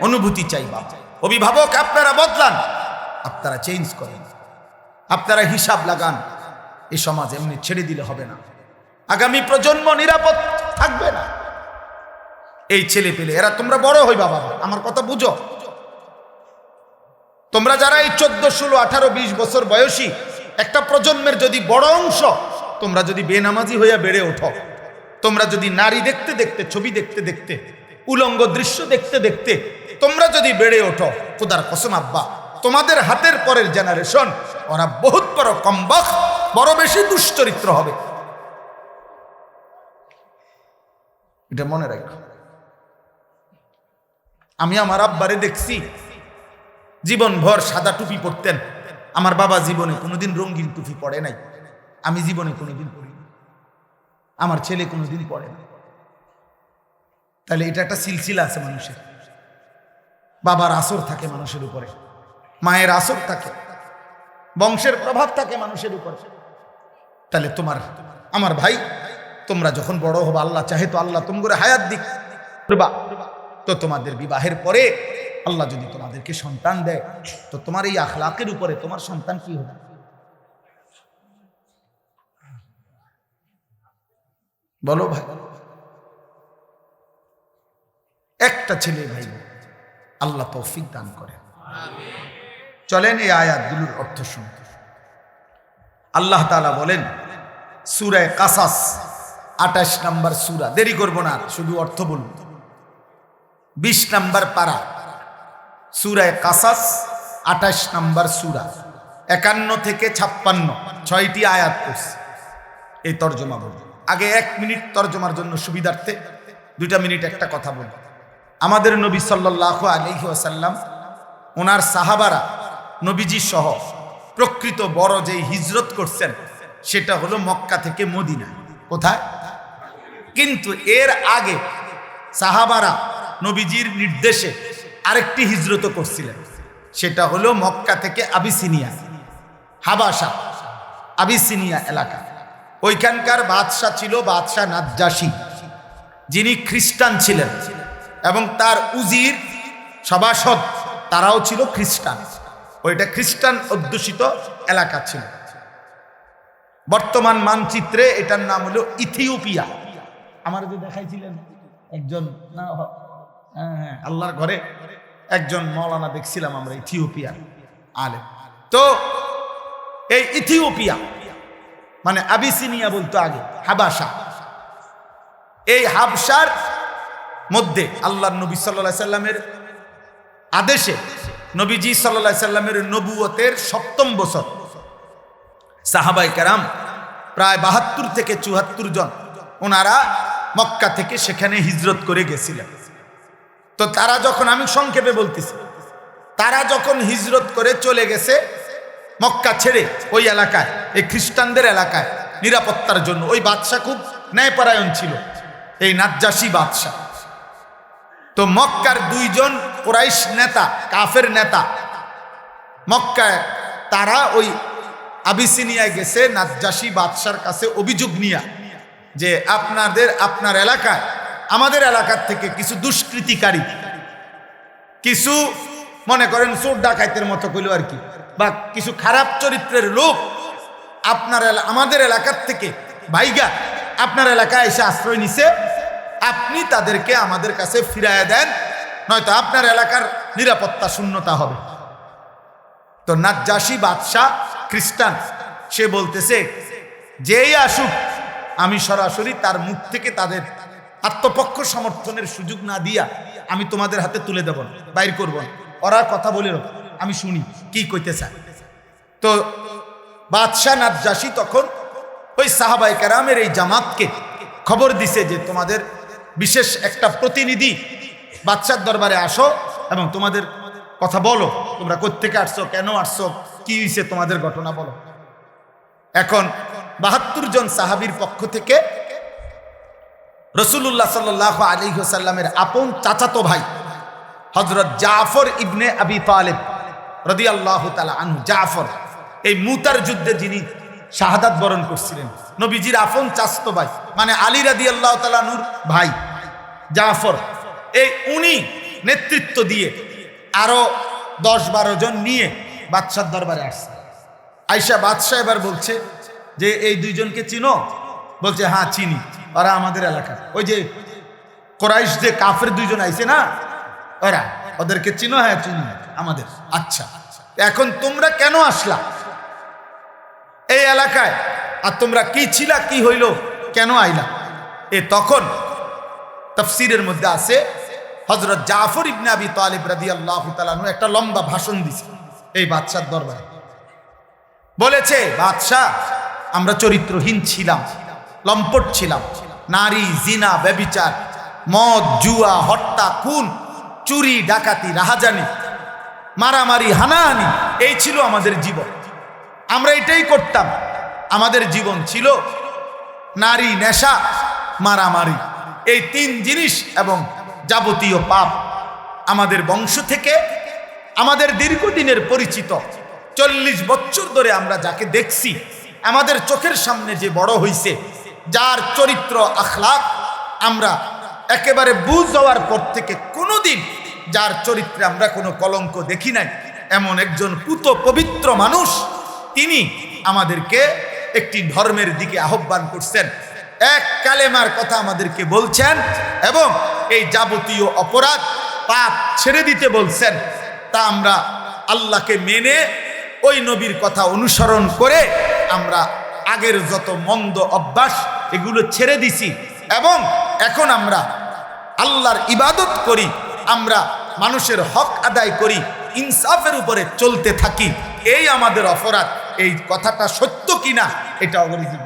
অনুভূতি চাইবা। অভিভাবক আপনারা বদলান, আপনারা চেঞ্জ করেন, আপনারা হিসাব লাগান। এই সমাজ এমনি ছেড়ে দিলে হবে না, আগামী প্রজন্ম নিরাপদ থাকবে না। এই ছেলে পেলে এরা, তোমরা বড় হইবা বাবা, আমার কথা বুঝো। তোমরা যারা এই 14, 16, 18, 20 বছর বয়সী একটা প্রজন্মের যদি বড় অংশ, তোমরা যদি বেনামাজি হইয়া বেড়ে ওঠো, তোমরা যদি নারী দেখতে দেখতে, ছবি দেখতে দেখতে, উলঙ্গ দৃশ্য দেখতে দেখতে তোমরা যদি বেড়ে ওঠো, খোদার কসম আব্বা, তোমাদের হাতের পরের জেনারেশন ওরা বহুত বড় কমবখ, বড় বেশি দুশ্চরিত্র হবে। এটা মনে রাখো। আমি আমার আব্বারে দেখছি জীবনভর সাদা টুপি পরতেন। আমার বাবা জীবনে কোনোদিন রঙিন টুপি পরে নাই, আমি জীবনে কোনোদিন পরি, আমার ছেলে কোনোদিন পরে না। তাহলে এটা একটা সিলসিলা আছে মানুষের। বাবার আসর থাকে মানুষের উপরে, মায়ের আসর থাকে, বংশের প্রভাব থাকে মানুষের উপরে। তাহলে তোমার, আমার ভাই, তোমরা যখন বড় হবা, আল্লাহ চাহে তো আল্লাহ তোমরা হায়াত দিক, তো তোমাদের বিবাহের পরে আল্লাহ যদি তোমাদেরকে সন্তান দেয়, তো তোমার এই আখলাকের উপরে তোমার সন্তান কি হবে? বলো ভাই। একটা ছেলে ভাই, আল্লাহ তৌফিক দান করে। চলেন এই আয়াতগুলোর অর্থ শুনতে। আল্লাহ তাআলা বলেন সূরা কাসাস 28 নম্বর সূরা, দেরি করব না, শুধু অর্থ বলব। 20 নম্বর পারা, সূরা কাসাস 28 নম্বর সূরা, 51 থেকে 56, 6টি আয়াত পড়ছে। এই তরজমা বলব। আগে 1 মিনিট তরজমার জন্য সুবিধার্থে 2 মিনিট একটা কথা বলব। আমাদের নবী সাল্লাল্লাহু আলাইহি ওয়াসাল্লাম, ওনার সাহাবারা নবীজি সহ প্রকৃত বড় যেই হিজরত করছেন সেটা হলো মক্কা থেকে মদিনা। কোথায়? কিন্তু এর আগে সাহাবারা নবীজির নির্দেশে আরেকটি হিজরত করছিলেন, সেটা হলো মক্কা থেকে আবিসিনিয়া, হাবাসা, আবিসিনিয়া এলাকা। ওইখানকার বাদশাহ ছিল বাদশাহ নাজ্জাশী, যিনি খ্রিস্টান ছিলেন, এবং তার উজির সভাসদ তারাও ছিল খ্রিস্টান। ওইটা খ্রিস্টান অধ্যুষিত এলাকা ছিল। বর্তমান মানচিত্রে এটার নাম হলো ইথিওপিয়া। আমার যে দেখাইছিলেন একজন, হ্যাঁ, আল্লাহর ঘরে একজন মৌলানা দেখছিলাম আমরা, ইথিওপিয়া আলেম। তো এই ইথিওপিয়া মানে আবিসিনিয়া বলতো আগে, হাবাসা। এই হাবশার মধ্যে আল্লাহর নবী সাল্লাল্লাহু আলাইহি সাল্লামের আদেশে নবীজি সাল্লাল্লাহু আলাইহি সাল্লামের নবুয়তের 7ম বছর সাহাবায়ে কেরাম প্রায় 72 থেকে 74 জন ওনারা মক্কা থেকে সেখানে হিজরত করে গেছিলেন। তো তারা যখন, আমি সংক্ষেপে বলতেছি, তারা যখন হিজরত করে চলে গেছে মক্কা ছেড়ে ওই এলাকায়, এই খ্রিস্টানদের এলাকায় নিরাপত্তার জন্য, ওই বাদশা খুব ন্যায়পরায়ণ ছিল এই নাজ্জাশী বাদশাহ। তো মক্কার দুইজন কুরাইশ নেতা, কাফের নেতা মক্কায়, তারা ওই আবিসিনিয়ায় গেছে নাজ্জাশী বাদশার কাছে অভিযোগ নিয়ে যে আপনার এলাকায় আমাদের এলাকার থেকে কিছু দুষ্কৃতিকারী, কিছু মনে করেন চোর ডাকাইতের মতো কইল আর কি, বা কিছু খারাপ চরিত্রের লোক আমাদের এলাকার থেকে ভাইগা আপনার এলাকায় এসে আশ্রয় নিছে, আপনি তাদেরকে আমাদের কাছে ফিরাইয়া দেন, নয়তো আপনার এলাকার নিরাপত্তা শূন্যতা হবে। তো নাজ্জাশী বাদশাহ খ্রিস্টান, সে বলতেছে যেই আসুক আমি সরাসরি তার মুখ থেকে তাদের আত্মপক্ষ সমর্থনের সুযোগ না দিয়া আমি তোমাদের হাতে তুলে দেব না, বাইর করব না। ওরা কথা বলে আমি শুনি কি কইতে চায়। তো বাদশাহ নাজ্জাশী তখন ওই সাহাবায়ে কেরামের এই জামাতকে খবর দিছে যে তোমাদের বিশেষ একটা প্রতিনিধি বাদশার দরবারে আসো এবং তোমাদের কথা বলো, তোমরা কোত্থেকে আসছো, কেন আসছো, কি হয়েছে তোমাদের ঘটনা বলো। এখন ৭২ জন সাহাবীর পক্ষ থেকে রাসূলুল্লাহ সাল্লাল্লাহু আলাইহি ওয়াসাল্লামের আপন চাচাতো ভাই হযরত জাফর ইবনে আবি তালিব রাদিয়াল্লাহু তাআলা আনহু, জাফর এই মুতার যুদ্ধে যিনি শাহাদাত বরণ করছিলেন, নবীজির আপন চাচাতো ভাই, মানে আলী রাদিয়াল্লাহু তাআলা আনহুর ভাই জাফর, এই উনি নেতৃত্ব দিয়ে আরো ১০-১২ জন নিয়ে বাদশার দরবারে আসছে। আয়েশা বাদশাহ এবার বলছে যে এই দুইজনকে চিনো? বলছে হ্যাঁ চিনি, ওরা আমাদের এলাকার, ওই যে কুরাইশ যে কাফের দুইজন আইছে না, ওরা, ওদেরকে চিনো? হ্যাঁ চিনি, আমাদের। আচ্ছা, এখন তোমরা কেন আসলা এই এলাকায়, আর তোমরা কি ছিলা, কি হইল, কেন আইলা? তখন তাফসীরের মধ্যে আছে হযরত জাফর ইবনে আবি তালিব রাদিয়াল্লাহু তাআলা আনহু একটা লম্বা ভাষণ দিছে এই বাদশার দরবারে। বলেছে, বাদশাহ আমরা চরিত্রহীন ছিলাম, লম্পট ছিলাম, নারী, জিনা, ব্যভিচার, মদ, জুয়া, হত্যা, খুন, চুরি, ডাকাতি, রাহাজানি, মারামারি, হানাহানি, এই ছিল আমাদের জীবন। আমরা এটাই করতাম। আমাদের জীবন ছিল নারী, নেশা, মারামারি, এই ৩ জিনিস এবং যাবতীয় পাপ। আমাদের বংশ থেকে আমাদের দীর্ঘদিনের পরিচিত ৪০ বছর ধরে আমরা যাকে দেখছি, আমাদের চোখের সামনে যে বড় হইছে, যার চরিত্র আখলাক আমরা একেবারে বুঝ হওয়ার পর থেকে কোনোদিন যার চরিত্রে আমরা কোনো কলঙ্ক দেখি নাই, এমন একজন পুত পবিত্র মানুষ, তিনি আমাদেরকে একটি ধর্মের দিকে আহ্বান করছেন, এক কালেমার কথা আমাদেরকে বলছেন এবং এই যাবতীয় অপরাধ পাপ ছেড়ে দিতে বলছেন। তা আমরা আল্লাহকে মেনে ওই নবীর কথা অনুসরণ করে আমরা আগের যত মন্দ অভ্যাস এগুলো ছেড়ে দিছি এবং এখন আমরা আল্লাহর ইবাদত করি, আমরা মানুষের হক আদায় করি, ইনসাফের উপরে চলতে থাকি। এই আমাদের অপরাধ। এই কথাটা সত্য কিনা এটা অবশ্যই।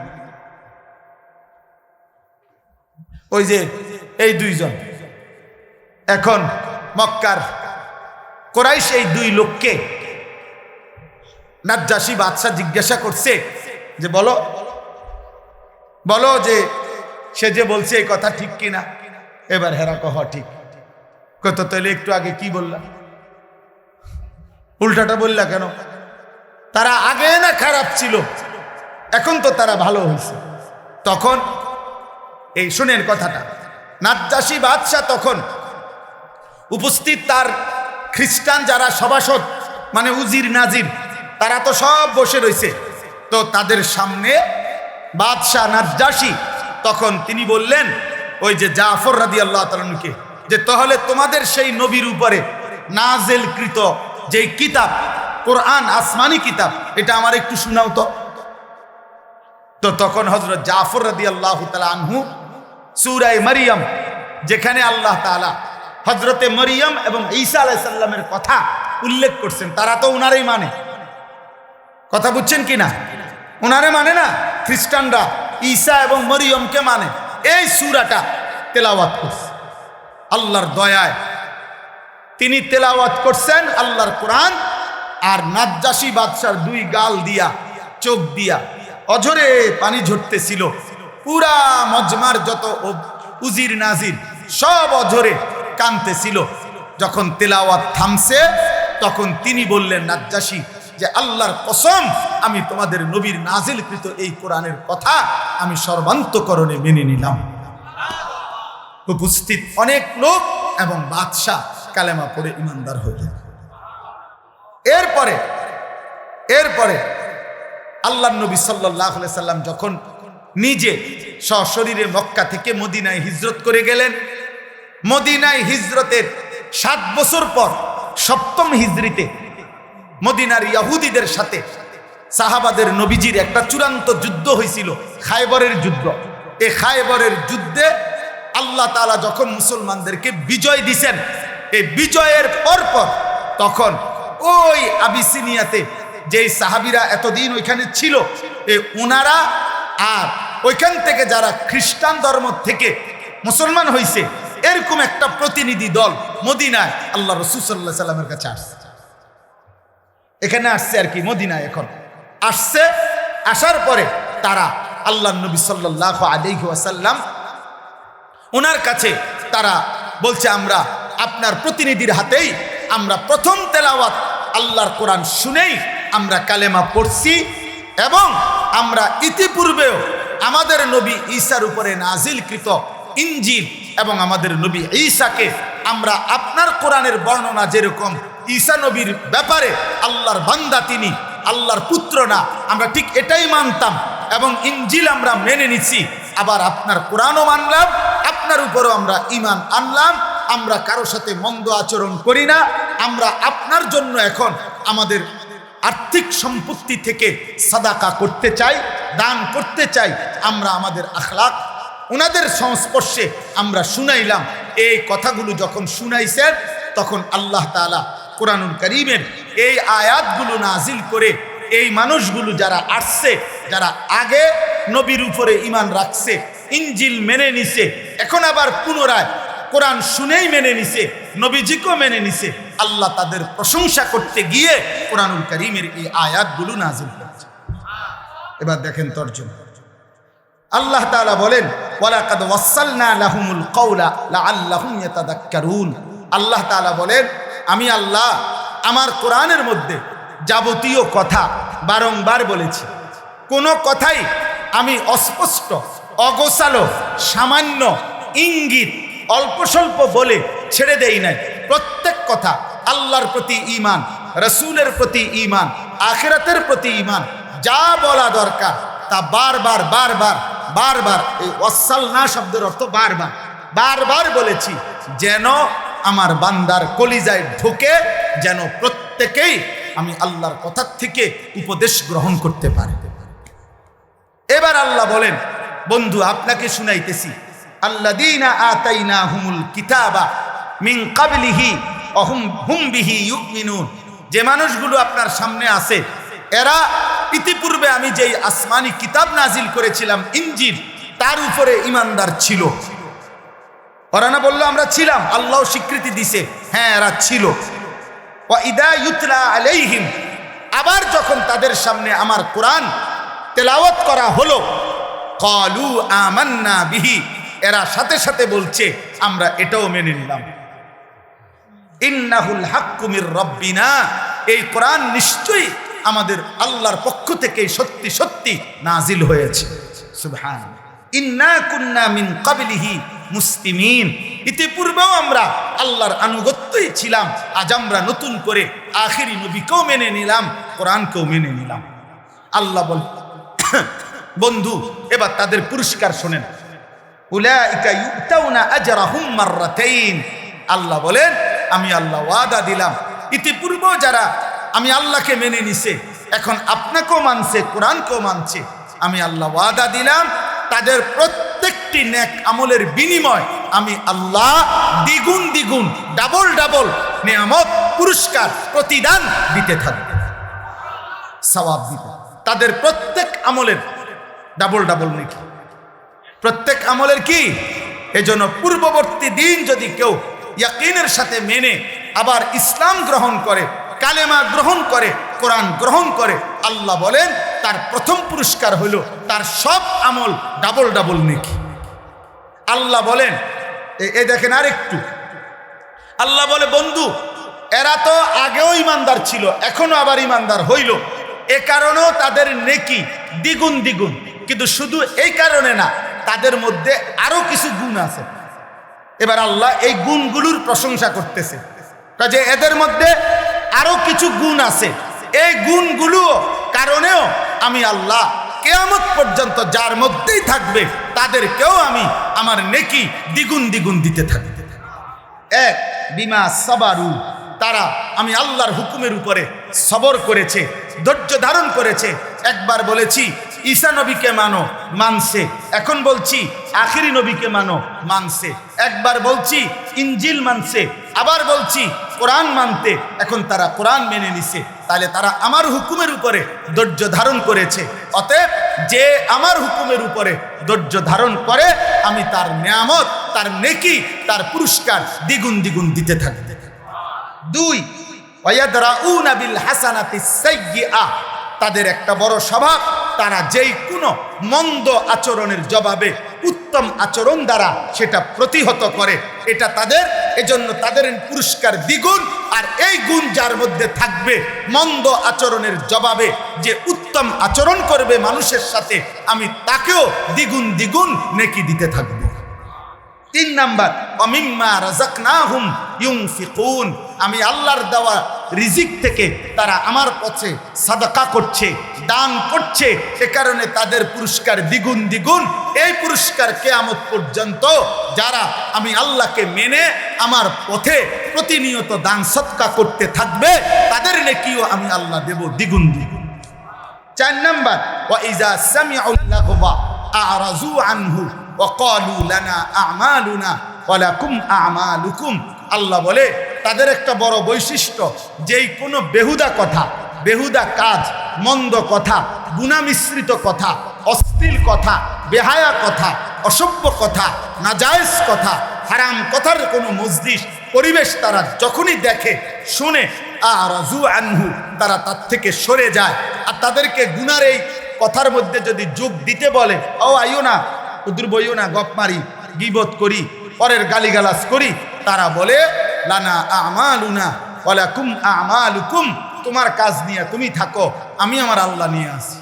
ওই যে এই দুইজন এখন মক্কার কুরাইশ এই ২ লোককে নাজ্জাশী বাদশাহ জিজ্ঞাসা করছে যে বলো বলো যে সে যে বলছে এই কথা ঠিক কিনা। এবার হেরা কহ ঠিক, কত তাহলে একটু আগে কি বললা, উল্টাটা বললা কেন? তারা আগে না খারাপ ছিল, এখন তো তারা ভালো হয়েছে। তখন এই শুনেন কথাটা, নাজ্জাশী বাদশাহ তখন উপস্থিত তার খ্রিস্টান যারা সভাসদ, মানে উজির নাজির, তারা তো সব বসে রয়েছে। তো তাদের সামনে বাদশাহ নাজ্জাশী তখন তিনি বললেন ওই যে জাফর রাদিয়াল্লাহু তাআলা আনহুকে, যে তাহলে তোমাদের সেই নবীর উপরে নাযিলকৃত যেই কিতাব কোরআন, আসমানি কিতাব, এটা আমার একটু শোনাও তো। তো তখন হযরত জাফর রাদিয়াল্লাহু তাআলা আনহু সূরা মারইয়াম, যেখানে আল্লাহ তাআলা হযরতে মরিয়ম এবং ঈসা আলাইহিস সালামের কথা উল্লেখ করছেন, তারা তো উনারই মানে, কথা বুঝছেন কিনা? উনারে মানে না, খ্রিস্টানরা ঈসা এবং মরিয়মকে মানে। এই সূরাটা তেলাওয়াত করছে আল্লাহর দয়ায়, তিনি তেলাওয়াত করছেন আল্লাহর কোরআন। আর নাজ্জাশী বাদশার 2 গাল দিয়া, চোখ দিয়া অঝরে পানি ঝরতেছিল, পুরা মজমার যত উজির নাজির সব অঝরে কাঁদতেছিল। যখন তেলাওয়াত থামছে তখন তিনি বললেন নাজ্জাশী যে আল্লাহর কসম, আমি তোমাদের নবীর নাজিলকৃত এই কোরআনের কথা আমি সর্বান্তকরণে মেনে নিলাম। উপস্থিত অনেক লোক এবং বাদশাহ কালেমা পড়ে ইমানদার হইলেন। এরপরে আল্লাহর নবী সাল্লাল্লাহু আলাইহি সাল্লাম যখন নিজে সশরীরে মক্কা থেকে মদিনায় হিজরত করে গেলেন, মদিনায় হিজরতের 7 বছর পর 7ম হিজরিতে মদিনার ইহুদিদের সাথে সাহাবাদের নবীজির একটা চূড়ান্ত যুদ্ধ হয়েছিল, খায়বরের যুদ্ধ। এই খায়বরের যুদ্ধে আল্লাহ তাআলা যখন মুসলমানদেরকে বিজয় দিছেন, এই বিজয়ের পরপর তখন ওই আবিসিনিয়াতে যেই সাহাবীরা এতদিন ওইখানে ছিল, ওনারা আর ওইখান থেকে যারা খ্রিস্টান ধর্ম থেকে মুসলমান হয়েছে এরকম একটা প্রতিনিধি দল মদিনায় আল্লাহ রাসূল সাল্লাল্লাহু আলাইহি সাল্লামের কাছে আসছে। এখানে আসছে আর কি, মদিনায় এখন আসছে। আসার পরে তারা আল্লাহর নবী সাল্লাল্লাহু আলাইহি ওয়াসাল্লাম ওনার কাছে তারা বলছে, আমরা আপনার প্রতিনিধির হাতেই আমরা প্রথম তেলাওয়াত আল্লাহর কোরআন শুনেই আমরা কালেমা পড়ছি, এবং আমরা ইতিপূর্বেও আমাদের নবী ঈসার উপরে নাজিলকৃত ইনজিল এবং আমাদের নবী ঈসাকে আমরা আপনার কোরআনের বর্ণনা যেরকম ঈসা নবীর ব্যাপারে আল্লাহর বান্দা তিনি, আল্লাহর পুত্র না, আমরা ঠিক এটাই মানতাম এবং ইনজিল আমরা মেনে নিছি। আবার আপনার কোরআনও মানলাম, আপনার উপরও আমরা ঈমান আনলাম। আমরা কারো সাথে মন্দ আচরণ করি না। আমরা আপনার জন্য এখন আমাদের আর্থিক সম্পত্তি থেকে সাদাকা করতে চাই, দান করতে চাই। আমরা আমাদের আখলাক ওনাদের সংস্পর্শে আমরা শুনাইলাম। এই কথাগুলো যখন শুনাইছেন তখন আল্লাহ তাআলা কোরআনুল কারীমের এই আয়াতগুলো নাজিল করে এই মানুষগুলো যারা আসছে, যারা আগে নবীর উপরে ঈমান রাখছে, ইনজিল মেনে নিছে, এখন আবার পুনরায় কোরআন শুনেই মেনে নিছে, নবীজিকেও মেনে নিছে, আল্লাহ তাদের প্রশংসা করতে গিয়ে কোরআনুল কারীমের এই আয়াতগুলো নাজিল করেছে। এবার দেখেন তরজমা। আল্লাহ তাআলা বলেন, ওয়ালাকাদ ওয়াসালনা লাহুমুল কাওলা লাআল্লাহুম ইয়াতাযাক্কারুন। আল্লাহ তাআলা বলেন, আমি আল্লাহ আমার কোরআনের মধ্যে যাবতীয় কথা বারংবার বলেছি। কোনো কথাই আমি অস্পষ্ট, অগোছালো, সামান্য ইঙ্গিত অল্প স্বল্প বলে ছেড়ে দেই নাই। প্রত্যেক কথা আল্লাহর প্রতি ঈমান, রাসূলের প্রতি ঈমান, আখিরাতের প্রতি ঈমান, যা বলা দরকার তা বারবার বারবার বারবার, এই ওয়াসালনা শব্দের অর্থ বারবার বারবার বলেছি, যেন আমার বান্দার কলিজায় ঢোকে, যেন প্রত্যেকেই আমি আল্লাহর কথা থেকে উপদেশ গ্রহণ করতে পারে। এবার আল্লাহ বলেন, বন্ধু আপনাকে শুনাইতেছি, আল্লাযীনা আতাইনাহুমুল কিতাবা মিন ক্বাবলিহি ওয়া হুম বিহি ইউমিনুন। যে মানুষগুলো আপনার সামনে আছে, এরা ইতিপূর্বে আমি যেই আসমানি কিতাব নাজিল করেছিলাম ইনজিল, তার উপরে ঈমানদার ছিল। ওরা না বললো আমরা ছিলাম, আল্লাহ স্বীকৃতি দিছে, হ্যাঁ এরা ছিল। ওয়া ইদা ইউতলা আলাইহিম, আবার যখন তাদের সামনে আমার কোরআন তেলাওয়াত করা হলো, ক্বালু আমান্না বিহি, এরা সাথে সাথে বলছে আমরা এটাও মেনে নিলাম। ইন্নাহুল হাক্কু মির রাব্বিনা, এই কোরআন নিশ্চয়ই আমাদের আল্লাহর পক্ষ থেকে সত্যি সত্যি নাজিল হয়েছে। সুবহানাল্লাহ। ইন্না কুন্না মিন ক্বাবলিহি মুসলিমিন, ইতিপূর্বেও আমরা আল্লাহর আনুগত্যই ছিলাম, আজ আমরা নতুন করে আখিরি নবীকেও মেনে নিলাম, কোরআনকেও মেনে নিলাম। আল্লাহ বল, বন্ধু এবার তাদের পুরস্কার শোনেন। উলাইকা ইউতাউনা আজরাহুম মাররাতাইন। আল্লাহ বলেন, আমি আল্লাহ ওয়াদা দিলাম, ইতিপূর্বেও যারা আমি আল্লাহকে মেনে নিছে, এখন আপনাকেও মানছে, কোরআনকেও মানছে, আমি আল্লাহ ওয়াদা দিলাম তাদের প্রত্যেকটি নেক আমলের বিনিময় আমি আল্লাহ দ্বিগুণ দ্বিগুণ, ডাবল ডাবল নিয়ামত, পুরস্কার, প্রতিদান দিতে থাকবে, সওয়াব দিতে। তাদের প্রত্যেক আমলের ডাবল ডাবল নেকি, প্রত্যেক আমলের কি। এজন্য পূর্ববর্তী দিন যদি কেউ ইয়াকিনের সাথে মেনে আবার ইসলাম গ্রহণ করে, কালেমা গ্রহণ করে, কোরআন গ্রহণ করে, আল্লাহ বলেন তার প্রথম পুরস্কার হলো তার সব আমল ডাবল ডাবল নেকি। আল্লাহ বলেন এ দেখেন আরেকটু, আল্লাহ বলে বন্ধু এরা তো আগেও ইমানদার ছিল এখনো আবার ইমানদার হইল, এ কারণেও তাদের নেকি দ্বিগুণ দ্বিগুণ, কিন্তু শুধু এই কারণে না, তাদের মধ্যে আরো কিছু গুণ আছে। এবার আল্লাহ এই গুণগুলোর প্রশংসা করতেছে, যে এদের মধ্যে আরো কিছু গুণ আছে, এই গুণগুলো কারণেও আমি আল্লাহ কিয়ামত পর্যন্ত যার মধ্যেই থাকবে তাদেরকেও আমি আমার নেকি দ্বিগুণ দ্বিগুণ দিতে থাকবে। এক, বিমা সাবারু, তারা আমি আল্লাহর হুকুমের উপরে সবর করেছে, ধৈর্য ধারণ করেছে। একবার বলেছি ঈসা নবীকে মানো, মানছে। এখন বলছি আখিরি নবীকে মানো, মানছে। একবার বলছি ইনজিল মানছে, আবার বলছি কোরআন মানতে, এখন তারা কোরআন মেনে নিছে। তাহলে তারা আমার হুকুমের উপরে ধৈর্য ধারণ করেছে। অতএব যে আমার হুকুমের উপরে ধৈর্য ধারণ করে আমি তার নিয়ামত, তার নেকি, তার পুরস্কার দ্বিগুণ দ্বিগুণ দিতে থাকবে। দুই, ওয়ায়াদরাউনা বিল হাসানাতিস সাইয়্যিআ, তাদের একটা বড় স্বভাব, তারা যেই কোনো মন্দ আচরণের জবাবে উত্তম আচরণ দ্বারা সেটা প্রতিহত করে। এটা তাদের, এজন্য তাদের পুরস্কার দ্বিগুণ। আর এই গুণ যার মধ্যে থাকবে, মন্দ আচরণের জবাবে যে উত্তম আচরণ করবে মানুষের সাথে, আমি তাকেও দ্বিগুণ দ্বিগুণ নেকি দিতে থাকবো। তিন নাম্বার, ওয়ামিম্মা রাযাকনাহুম ইউনফিকুন, আমি আল্লাহর দেওয়া রিজিক থেকে তারা আমার পথে সাদাকা করছে, দান করছে, সে কারণে তাদের পুরস্কার দ্বিগুণ দ্বিগুণ। এই পুরস্কার কিয়ামত পর্যন্ত যারা আমি আল্লাহকে মেনে আমার পথে প্রতিনিয়ত দান সদকা করতে থাকবে তাদের নেকিও আমি আল্লাহ দেব দ্বিগুণ দ্বিগুণ। চার নাম্বার, ওয়া ইযা সামিউল লাগওয়া আ'রাযু আনহু ওয়া ক্বালু লানা আমালুনা ওয়া লাকুম আমালুকুম। আল্লাহ বলে তাদের একটা বড় বৈশিষ্ট্য, যেই কোনো বেহুদা কথা, বেহুদা কাজ, মন্দ কথা, গুনাহ মিশ্রিত কথা, অশ্লীল কথা, বেহায়া কথা, অসভ্য কথা, নাজায়েজ কথা, হারাম কথার কোনো মজলিস পরিবেশ তারা যখনই দেখে শুনে, আ'রাযু আনহু, তারা তার থেকে সরে যায়। আর তাদেরকে গুনার এই কথার মধ্যে যদি যোগ দিতে বলে, ও আইও না, উদুর বইও না, গপ মারি, গীবত করি, পরের গালিগালাজ করি, তারা বলে লানা আমালুনা ওয়া লাকুম আমালুকুম, তোমার কাজ নিয়ে তুমি থাকো, আমি আমার আল্লাহ নিয়ে আসি।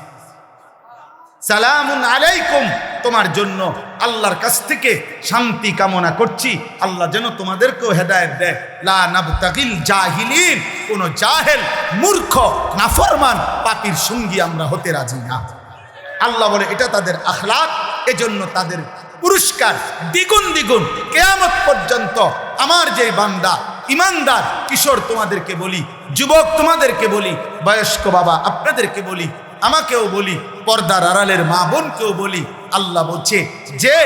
সালামুন আলাইকুম, তোমার জন্য আল্লাহর কাছ থেকে শান্তি কামনা করছি, আল্লাহ যেন তোমাদেরকেও হেদায়েত দেয়। লা নাবতাগিল জাহিলিন, কোন জাহেল, মূর্খ, নাফরমান, পাপীর সঙ্গী আমরা হতে রাজি না। আল্লাহ বলে এটা তাদের আখলাক, এজন্য তাদের পুরস্কার দ্বিগুণ দ্বিগুণ কিয়ামত পর্যন্ত। আমার যে বান্দা ইমানদার, কিশোর তোমাদেরকে বলি, যুবক তোমাদেরকে বলি, বয়স্ক বাবা আপনাদেরকে বলি, আমাকেও বলি, পর্দার আড়ালের মা বোনকেও বলি, আল্লাহ বলছে যে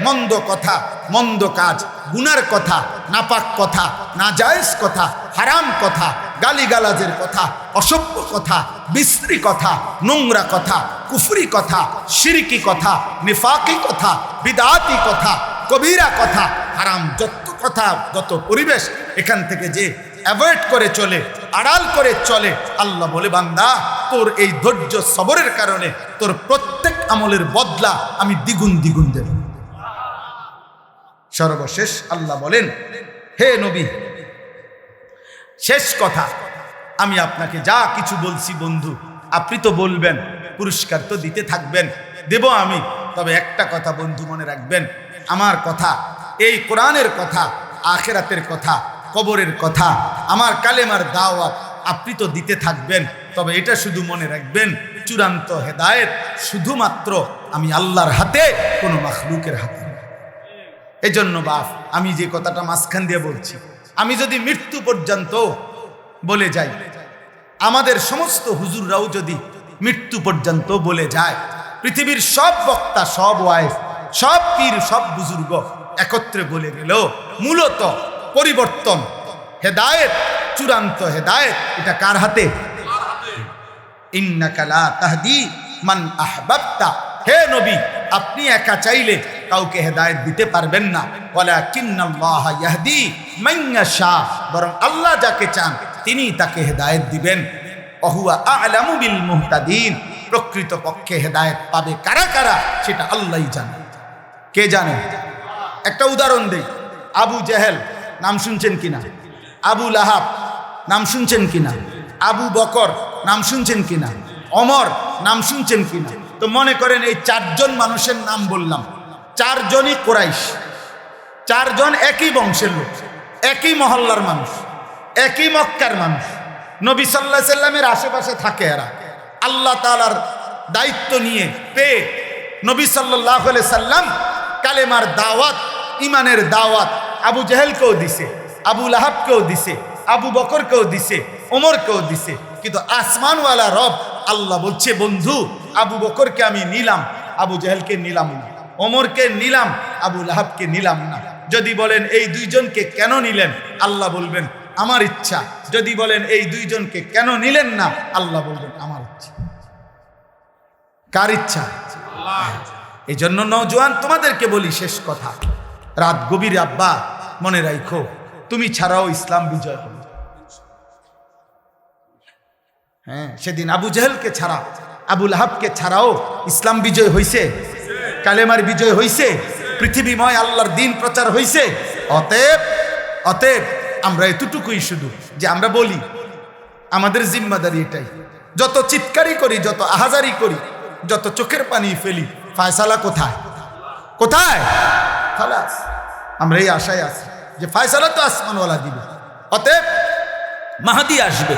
মন্দ কথা, মন্দ কাজ, গুনার কথা, নাপাক কথা, নাজায়েজ কথা, হারাম কথা, গালিগালাজের কথা, অসভ্য কথা, বিশ্রী কথা, নোংরা কথা, কুফরি কথা, শিরকি কথা, নিফাকি কথা, বিদআতি কথা, কবিরা কথা, হারাম যত কথা, যত পরিবেশ, এখান থেকে যে অ্যাভয়েড করে চলে, আড়াল করে চলে, আল্লাহ বলে বান্দা তোর এই ধৈর্য সবরের কারণে তোর প্রত্যেক আমলের বদলা আমি দ্বিগুণ দ্বিগুণ দেব। সর্বশেষ আল্লাহ বলেন, হে নবী, শেষ কথা, আমি আপনাকে যা কিছু বলছি বন্ধু, আপনি তো বলবেন, পুরস্কার তো দিতে থাকবেন, দেব আমি। তবে একটা কথা বন্ধু মনে রাখবেন, আমার কথা, এই কোরআনের কথা, আখিরাতের কথা, কবরের কথা, আমার কালেমার দাওয়াত আপনি তো দিতে থাকবেন। তবে এটা শুধু মনে রাখবেন, চূড়ান্ত হেদায়েত শুধুমাত্র আমি আল্লাহর হাতে, কোনো মাখলুকের হাতে। এজন্য বাপ, আমি যে কথাটা মাঝখান দিয়ে বলছি, আমি যদি মৃত্যু পর্যন্ত বলে যাই, আমাদের সমস্ত হুজুররাও যদি মৃত্যু পর্যন্ত বলে যায়, পৃথিবীর সব বক্তা, সব ওয়াইজ, সব পীর, সব বুজুর্গ একত্রে বলে গেল, মূলত পরিবর্তন, হেদায়েত, চূড়ান্ত হেদায়েত এটা কার হাতে? ইন্নাকা লা তাহদি মান আহবাবতা, হে নবী, আপনি একা চাইলে কাউকে হেদায়েত দিতে পারবেন না। ওয়ালাকিন্নাল্লাহ ইয়াহদি মান ইয়াশা, বরং আল্লাহ যাকে চান তিনি তাকে হেদায়েত দিবেন। ওহুয়া আ'লামু বিল মুহতাদিন। প্রকৃত পক্ষে হেদায়েত পাবে কারা কারা সেটা আল্লাহই জানে। কে জানে? একটা উদাহরণ দেই। আবু জেহেল নাম শুনছেন কিনা? আবু লাহাব নাম শুনছেন কিনা? আবু বকর নাম শুনছেন কিনা? ওমর নাম শুনছেন কিনা? তো মনে করেন এই চারজন মানুষের নাম বললাম, চারজনই কুরাইশ, চারজন একই বংশের লোক, একই মহল্লার মানুষ, একই মক্কার মানুষ। নবী সাল্লাল্লাহু আলাইহি সাল্লামের আশেপাশে থাকে এরা। আল্লাহ তাআলার দায়িত্ব নিয়ে পেয়ে নবী সাল্লাল্লাহু আলাইহি সাল্লাম কালেমার দাওয়াত, ইমানের দাওয়াত আবু জেহেলকেও দিছে, আবু লাহাবকেও দিছে, আবু বকরকেও দিছে, ওমরকেও দিছে। কিন্তু আসমানওয়ালা রব আল্লাহ বলছে, বন্ধু আবু বকরকে আমি নিলাম, আবু জেহেলকে নিলাম না, ওমরকে নিলাম, আবু লাহাবকে নিলাম না। যদি বলেন এই দুইজনকে কেন নিলেন, আল্লাহ বলবেন আমার ইচ্ছা। যদি বলেন এই দুইজনকে কেন নিলেন না, আল্লাহ বলবেন আমার ইচ্ছা। কার ইচ্ছা? এই জন্য নওজোয়ান তোমাদেরকে বলি শেষ কথা, রাত গভীরে আব্বা মনে রাখো, তুমি ছাড়াও ইসলাম বিজয় হবে। হ্যাঁ, সেদিন আবু জেহেলকে ছাড়া, আবু লাহাবকে ছাড়াও ইসলাম বিজয় হইছে, কালেমার বিজয় হইছে, পৃথিবীময় আল্লাহর দ্বীন প্রচার হইছে। অতএব আমরা এতটুকুই শুধু যে আমরা বলি, আমাদের জিম্মাদারি এটাই, যত চিৎকারি করি, যত আহাজারি করি, যত চোখের পানি ফেলি, ফায়সালা কোথায়? কোথায়? খালাস, আমরা এই আশায় আছি যে ফায়সালা তো আসমানওয়ালা দিবে। অতএব মাহদী আসবে,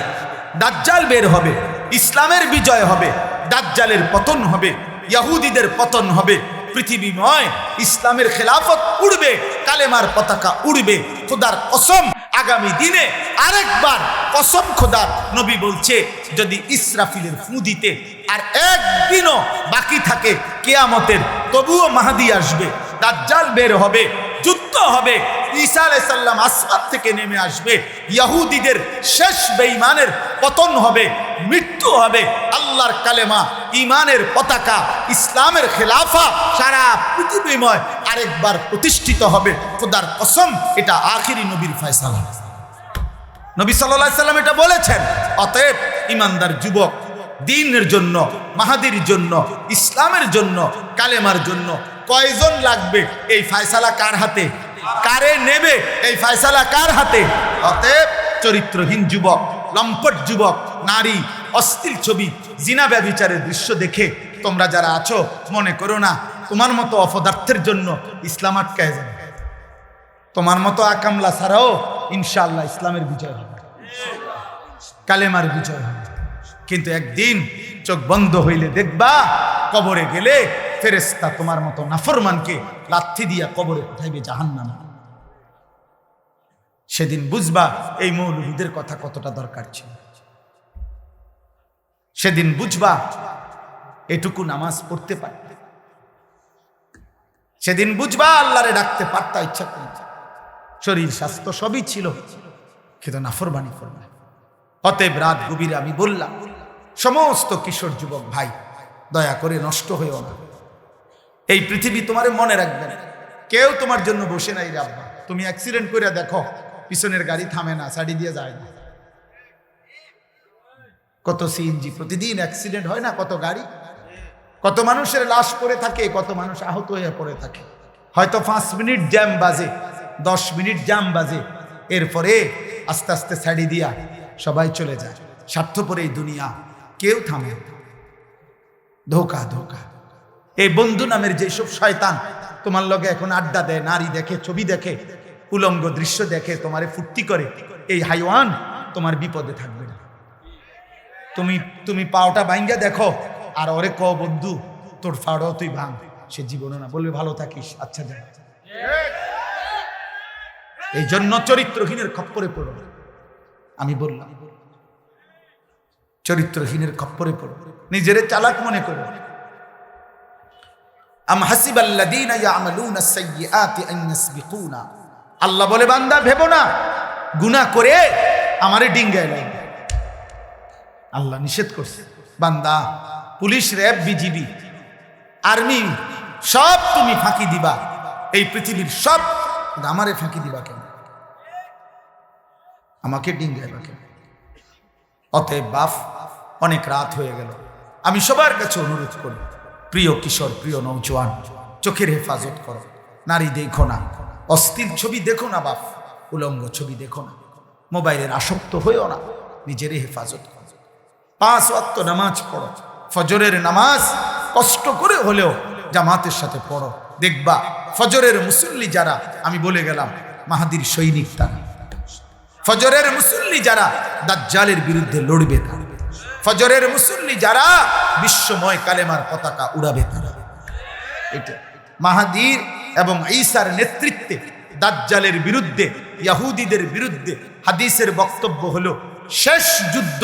দাজ্জাল বের হবে, ইসলামের বিজয় হবে, দাজ্জালের পতন হবে, ইহুদিদের পতন হবে, পৃথিবীময় ইসলামের খেলাফত উড়বে, কালেমার পতাকা উড়বে। খোদার কসম, আগামী দিনে আরেকবার কসম খোদার, নবী বলছে যদি ইসরাফিলের ফু দিতে আর একদিনও বাকি থাকে কিয়ামতের, তবুও মাহদী আসবে, দাজ্জাল বের হবে, যুদ্ধ হবে, ঈসা আলাইহিস সালাম আসমান থেকে নেমে আসবে, ইহুদিদের শেষ বেঈমানের পতন হবে, মৃত্যু হবে, আল্লাহর কালেমা, ঈমানের পতাকা, ইসলামের খেলাফা সারা পৃথিবীময় আরেকবার প্রতিষ্ঠিত হবে। খোদার কসম, এটা আখিরি নবীর ফয়সালা। নবী সাল্লাল্লাহু আলাইহি সাল্লাম এটা বলেছেন। অতএব ঈমানদার যুবক, দ্বীনের জন্য, মাহাদির জন্য, ইসলামের জন্য, কালেমার জন্য কয়জন লাগবে? এই ফয়সালা কার হাতে? কারে নেবে? এই ফয়সালা কার হাতে? অতএব চরিত্রহীন যুবক, লম্পট যুবক, নারী, অশ্লীল ছবি, জিনা ব্যভিচারের দৃশ্য দেখে তোমরা যারা আছো, মনে করো না তোমার মতো অপদার্থের জন্য ইসলাম আটকায় যাবে। তোমার মতো আকামলা ছাড়াও ইনশাআল্লাহ ইসলামের বিজয় হবে, কালেমার বিজয় হবে। কিন্তু একদিন চোখ বন্ধ হইলে দেখবা, কবরে গেলে ফেরেশতা তোমার মতো নাফরমানকে লাথি দিয়া কবরে পাঠাইবে জাহান্নামে। সেদিন বুঝবা এই মৌলবীদের কথা কতটা দরকার ছিল। সেদিন বুঝবা এটুকু নামাজ পড়তে পারতে, সেদিন বুঝবা আল্লাহরে ডাকতে পারতা ইচ্ছা করে, শরীর স্বাস্থ্য সবই ছিল, কিন্তু নাফরমানি করবে। অতএব রাত গভীরে আমি বললাম, সমস্ত কিশোর যুবক ভাই, দয়া করে নষ্ট হয়েও না। এই পৃথিবী তোমারে মনে রাখবে না, কেউ তোমার জন্য বসে নাই রে আব্বা। তুমি অ্যাক্সিডেন্ট করে দেখো, পিছনের গাড়ি থামে না, সাইডে দিয়ে যায় না। কত সিএনজি প্রতিদিন অ্যাক্সিডেন্ট হয় না, কত গাড়ি, কত মানুষের লাশ পড়ে থাকে, কত মানুষ আহত হয়ে পড়ে থাকে। হয়তো 5 মিনিট জ্যাম বাজে, 10 মিনিট জ্যাম বাজে, এরপরে আস্তে আস্তে সাইডে দিয়া সবাই চলে যায়। স্বার্থপর এই দুনিয়া, কেউ থামে না। ধোকা ধোকা। এই বন্ধু নামের যেসব শয়তান তোমার লগে এখন আড্ডা দেয়, নারী দেখে, ছবি দেখে, উলঙ্গ দৃশ্য দেখে, তোমারে ফুর্তি করে, এই হাইওয়ান তোমার বিপদে থাকবে না। তুমি পাওটা ভাঙ্গা দেখো, আর ওরে ক বন্ধু তোর ফাড়াও তুই ভাঙ, সে জীবনও না, বলবে ভালো থাকিস, আচ্ছা যা। এই জন্য চরিত্রহীনের খপ্পরে পড়ো। আমি বললাম চরিত্রহীনের খপ্পরে পড়ো, নিজের চালাক মনে করো। আম হাসিবাল্লাযীনা ইয়ামালুনা সাইয়্যাতি আন ইয়াসবিকুনা, আল্লাহ বলে বান্দা ভেবো না গুনাহ করে আমারে ডিঙ্গায় লাগবে। আল্লাহ নিষেধ করছে, বান্দা পুলিশ, র্যাব, বিজিবি, আর্মি সব তুমি ফাঁকি দিবা, এই পৃথিবীর সব, আমারে ফাঁকি দিবা কেন? আমাকে ডিঙ্গাইবা কেন? অতএব বাপ অনেক রাত হয়ে গেল। আমি সবার কাছে অনুরোধ করি, প্রিয় কিশোর, প্রিয় নৌজওয়ান, চোখের হেফাজত করো। নারী দেখো না, অস্থির ছবি দেখো না বাপ, উলঙ্গ ছবি দেখো না, মোবাইলের আসক্ত হয়েও না, নিজেরই হেফাজত করো। 5 ওয়াক্ত নামাজ পড়ো, ফজরের নামাজ কষ্ট করে হলেও জামাতের সাথে পড়ো। দেখবা ফজরের মুসল্লি যারা, আমি বলে গেলাম মাহাদির সৈনিক তারা। ফজরের মুসল্লি যারা দাজ্জালের বিরুদ্ধে লড়বে তারা। ফজরের মুসল্লি যারা বিশ্বময় কালেমার পতাকা উড়াবে তারা। এটা মাহাদির এবং ঈসার নেতৃত্বে দাজ্জালের বিরুদ্ধে, ইহুদিদের বিরুদ্ধে হাদিসের বক্তব্য হলো শেষ যুদ্ধ,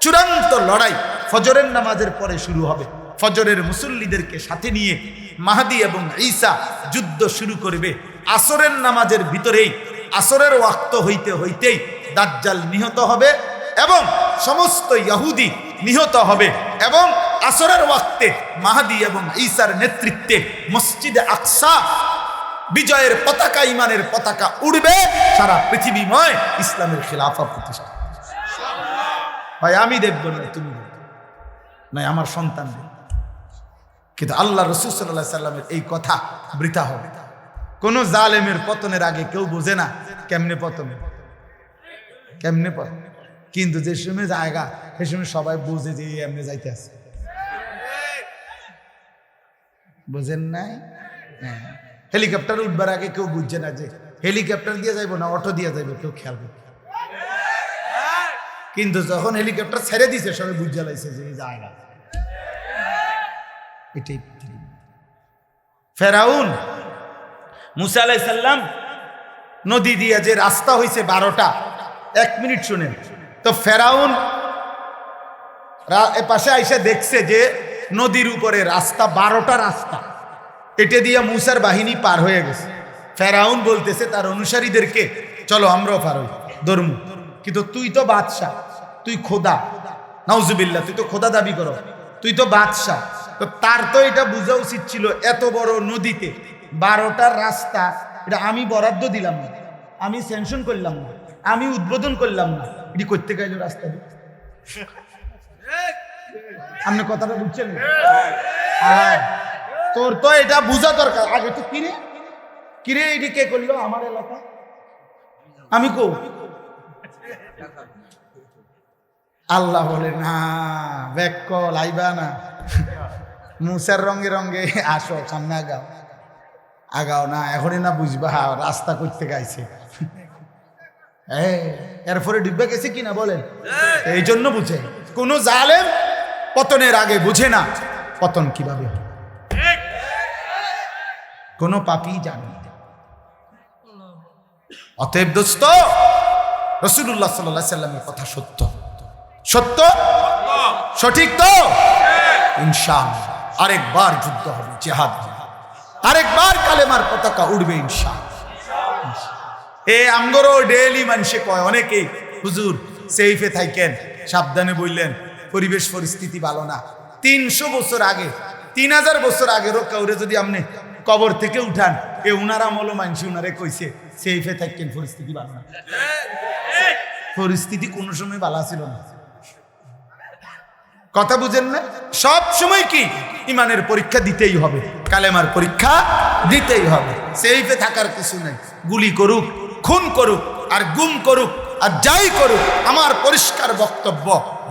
চূড়ান্ত লড়াই ফজরের নামাজের পরে শুরু হবে। ফজরের মুসল্লিদেরকে সাথে নিয়ে মাহাদি এবং ঈসা যুদ্ধ শুরু করবে। আসরের নামাজের ভিতরেই, আসরের ওয়াক্ত হইতে হইতেই দাজ্জাল নিহত হবে এবং সমস্ত ইহুদি নিহত হবে এবং আসরের ওয়াক্তে মাহাদি এবং ঈসার নেতৃত্বে মসজিদে আকসা বিজয়ের পতাকা, ইমানের পতাকা উড়বে, সারা পৃথিবীময় ইসলামের খিলাফা প্রতিষ্ঠা। ভাই আমি দেখব না, তুমি নয় আমার সন্তান দেখবে। কিন্তু আল্লাহ রাসূল সাল্লাল্লাহু আলাইহি সাল্লামের এই কথা বৃথা হবে। কোন জালেমের পতনের আগে কেউ বোঝে না কেমনে পতন, কেমনে পতন, কিন্তু যে সময় জায়গা সে সময় সবাই বুঝে যে এমনি যাইতে আছে। বুঝেন নাই? হ্যাঁ, হেলিকপ্টার উঠবার আগে কেউ বুঝছে না যে হেলিকপ্টার দিয়ে যাইব না অটো দিয়ে যাইব, কেউ খেয়াল করবে। কিন্তু যখন হেলিকপ্টার ছেড়ে দিছে সবাই বুঝে লাইছে যে এই জায়গা। এটাই ফেরাউন মুসা আলাইহিস সালাম নদী দিয়ে যে রাস্তা হয়েছে 12টা, 1 মিনিট শুনেন তো। ফেরাউন পাশে আইসা দেখছে যে নদীর উপরে রাস্তা, 12টা রাস্তা, এটা দিয়ে মুসার বাহিনী পার হয়ে গেছে। ফেরাউন বলতেছে তার অনুসারীদেরকে, চলো আমরাও পার হই, ধর্ম। কিন্তু তুই তো বাদশাহ, তুই খোদা, নাউজুবিল্লাহ, তুই তো খোদা দাবি করো, তুই তো বাদশাহ, তো তার তো এটা বোঝা উচিত ছিল এত বড় নদীতে 12টা রাস্তা, এটা আমি বরাদ্দ দিলাম না, আমি স্যাংশন করলাম না, আমি উদ্বোধন করলাম না, এটি করতে গেল রাস্তা। আপনি কথাটা বুঝছেন না? তোর তো এটা বোঝা দরকার আগে। তো কিরে কিরে এটি কে করলো আমার এলাকা? আমি কো আল্লাহ বলে না, ব্যাক কল আইবা না, মুসার রঙে রঙে আসো, সামনে আগাও। আগাও না, এখনই না বুঝবা রাস্তা করতে গাইছে। এরপরে ডিব্বা গেছে কিনা বলেন? এই জন্য বুঝে কোন জালেম পতনের আগে বুঝে না পতন কিভাবে হয়, কোন পাপী জানে। অতএব দোস্ত, রাসূলুল্লাহ সাল্লাল্লাহু আলাইহি সাল্লামের কথা সত্য, সত্য, সঠিক তো ইনশাআল্লাহ। আরেকবার যুদ্ধ হবে, জিহাদ হবে, আরেকবার কালেমার পতাকা উড়বে ইনশাআল্লাহ। আমগরও ডেইলি মানুষে কয় অনেকেই, হুজুর সেফে থাকেন, সাবধানে বললেন, পরিবেশ পরিস্থিতি ভালো না। 300 বছর আগে, 3000 বছর আগের কাউরে যদি আপনি কবর থেকে উঠান, উনার আমলও মানুষ উনারে কইছে সেফে থাকেন, পরিস্থিতি ভালো না। পরিস্থিতি কোনো সময় ভালো ছিল না, কথা বুঝেন না? সব সময় কি ইমানের পরীক্ষা দিতেই হবে, কালেমার পরীক্ষা দিতেই হবে। সেফে থাকার কিছু নাই। গুলি করুক, খুন করুক, আর গুম করুক, আর যাই করুক, আমার পরিষ্কার বক্তব্য,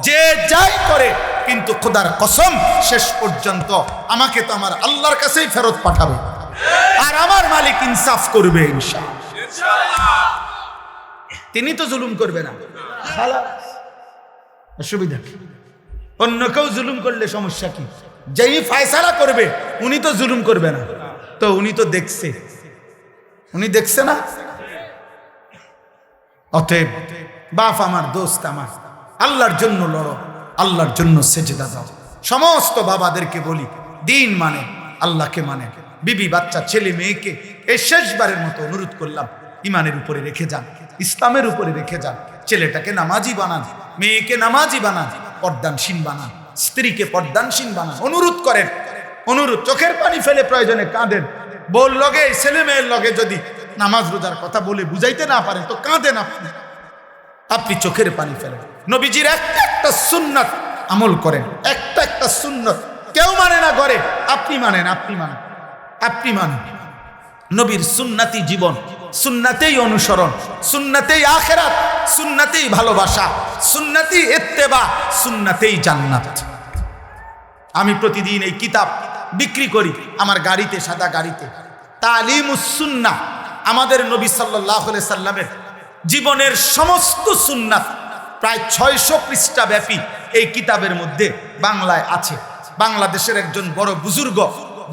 যে যাই করে কিন্তু খোদার কসম শেষ পর্যন্ত আমাকে তো আমার আল্লাহর কাছেই ফেরত পাঠাবে, আর আমার মালিক ইনসাফ করবে ইনশাআল্লাহ। তিনি তো জুলুম করবে না, অসুবিধা কি? অন্য কেউ জুলুম করলে সমস্যা কি? যেই ফয়সালা করবে উনি তো জুলুম করবে না, তো উনি তো দেখছে, উনি দেখছে না। অতএব বাপ আমার, দোস্ত আমার, আল্লাহর জন্য লড়ো, আল্লাহর জন্য সেজদা দাও। সমস্ত বাবাদেরকে বলি, দিন মানে আল্লাহকে মানে, বিবি বাচ্চা ছেলে মেয়েকে এই শেষবারের মতো অনুরোধ করলাম, ইমানের উপরে রেখে যান, ইসলামের উপরে রেখে যান। ছেলেটাকে নামাজি বানান, মেয়েকে নামাজি বানান, পর্দানসীন বানান, স্ত্রীকে পর্দানসীন বানান। অনুরোধ করেন, অনুরোধ, চোখের পানি ফেলে প্রয়োজনে কাঁদেন। বল লগে, ছেলে মেয়ের লগে যদি নামাজ রোজার কথা বলে বুঝাইতে না পারেন তো কাঁদেন আপনি, আপনি চোখের পানি ফেলেন। নবীজির একটা একটা সুন্নাত আমল করেন, একটা একটা সুন্নাত কেউ মানে না করে, আপনি মানেন, আপনি মানেন, আপনি মানেন। নবীর সুন্নাতি জীবন, সুন্নাতেই অনুসরণ, সুন্নাতেই আখিরাত, সুন্নাতেই ভালোবাসা, সুন্নাতেই ইত্তেবা, সুন্নাতেই জান্নাত। আমি প্রতিদিন এই কিতাব বিক্রি করি আমার গাড়িতে, সাদা গাড়িতে। তালিমুস সুন্নাহ, আমাদের নবী সাল্লাল্লাহু আলাইহি সাল্লামের জীবনের সমস্ত সুন্নাত প্রায় 600 পৃষ্ঠা ব্যাপী এই কিতাবের মধ্যে বাংলায় আছে। বাংলাদেশের একজন বড় বুজুর্গ,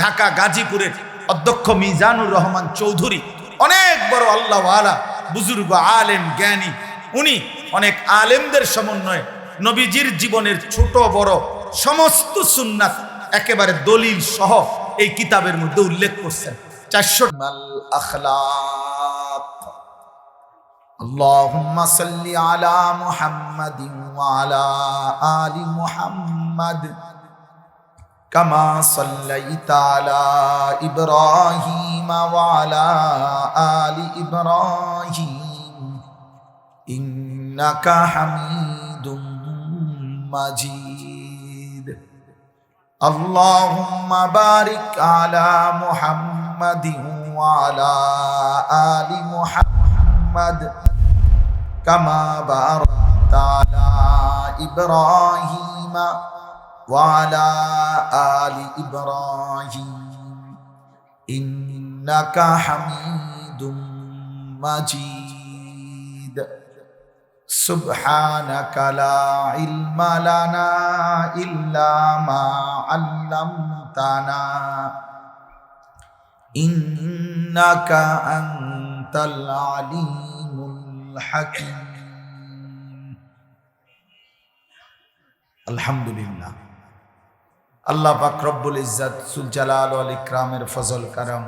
ঢাকা গাজীপুরের অধ্যক্ষ মিজানুর রহমান চৌধুরী, অনেক বড় আল্লাহওয়ালা বুজুর্গ, আলেম, জ্ঞানী, উনি অনেক আলেমদের সমন্বয়ে নবীজির জীবনের ছোট বড় সমস্ত সুন্নাত একেবারে দলিল সহ এই কিতাবের মধ্যে উল্লেখ করছেন। 400 আখলাক। আল্লাহুম্মা সাল্লি আলা মুহাম্মাদিন ওয়া আলা আলি মুহাম্মাদ কামা সাল্লাইতা আলা ইব্রাহিম ওয়া আলা আলি ইব্রাহিম ইন্নাকা হামিদুম মাজিদ। আল্লাহুম্মা বারিক আলা মুহাম্মাদিন ওয়া আলা আলি মুহাম্মাদ কামা বারাকতা আলা ইব্রাহিম ওয়া আলা আলি ইব্রাহিম ইন্নাকা হামিদুম মাজিদ। সুবহানাকা লা ইলমা লানা ইল্লা মা আল্লামতানা ইন্নাকা আনতাল আলিমুল হাকীম। আলহামদুলিল্লাহ, আল্লাহ পাক রব্বুল ইজ্জত যুল জালাল ওয়াল ইকরামের ফজল করম,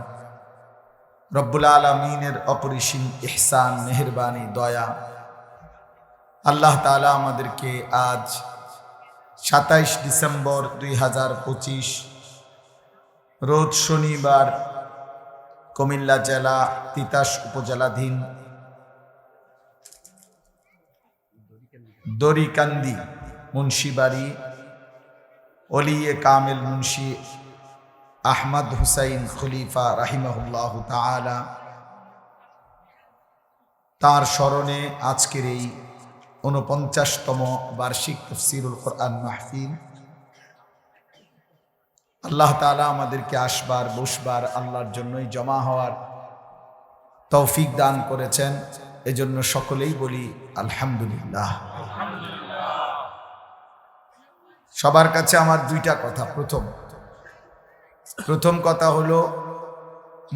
রব্বুল আলামিনের অপরিসীম ইহসান, মেহেরবানি, দয়া, আল্লাহ তাআলা আমাদেরকে আজ 27 ডিসেম্বর 2025 রোজ শনিবার কুমিল্লা জেলা তিতাস উপজেলাধীন দড়িকান্দি মুন্সিবাড়ি ওলিয়ে কামেল মুন্সি আহমদ হুসাইন খলিফা রাহিমাহুল্লাহ তাআলা তার স্মরণে আজকের এই 49তম বার্ষিক তাফসীরুল কোরআন মাহফিল। আল্লাহ তাআলা আমাদেরকে আসবার, বসবার, আল্লাহর জন্যই জমা হওয়ার তৌফিক দান করেছেন, এজন্য সকলেই বলি আলহামদুলিল্লাহ। সবার কাছে আমার দুইটা কথা। প্রথম কথা হলো,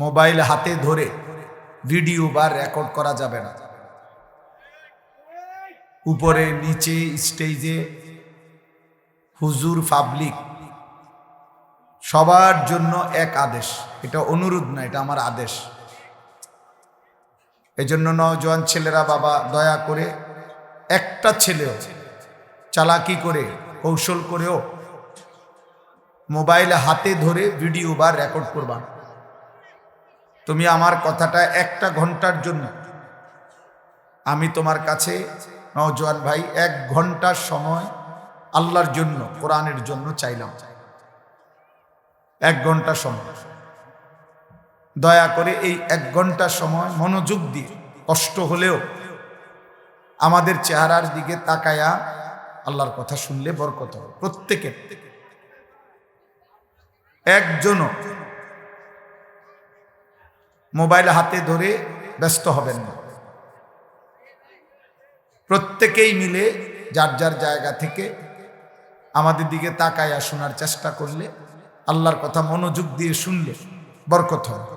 মোবাইল হাতে ধরে ভিডিও বা রেকর্ড করা যাবে না। উপরে নিচে স্টেজে হুজুর, পাবলিক সবার জন্য এক আদেশ। এটা অনুরোধ না, এটা আমার আদেশ। এজন্য নওজোয়ান ছেলেরা বাবা দয়া করে, একটা ছেলেও চালাকি করে কৌশল করেও মোবাইল হাতে ধরে ভিডিও বা রেকর্ড করবা। তুমি আমার কথাটা 1 ঘন্টার জন্য, আমি তোমার কাছে নওজোয়ান ভাই 1 ঘন্টার সময় আল্লাহর জন্য, কোরআনের জন্য চাইলাম। 1 ঘন্টা সময় দয়া করে এই 1 ঘন্টা সময় মনোযোগ দিয়ে, কষ্ট হলেও আমাদের চেহারার দিকে তাকায়া আল্লাহর কথা শুনলে বরকত হবে। প্রত্যেকের, একজনও মোবাইল হাতে ধরে ব্যস্ত হবেন না। প্রত্যেকেই মিলে যার যার জায়গা থেকে আমাদের দিকে তাকায়া শোনার চেষ্টা করলে, আল্লাহর কথা মনোযোগ দিয়ে শুনলে বরকত হবে।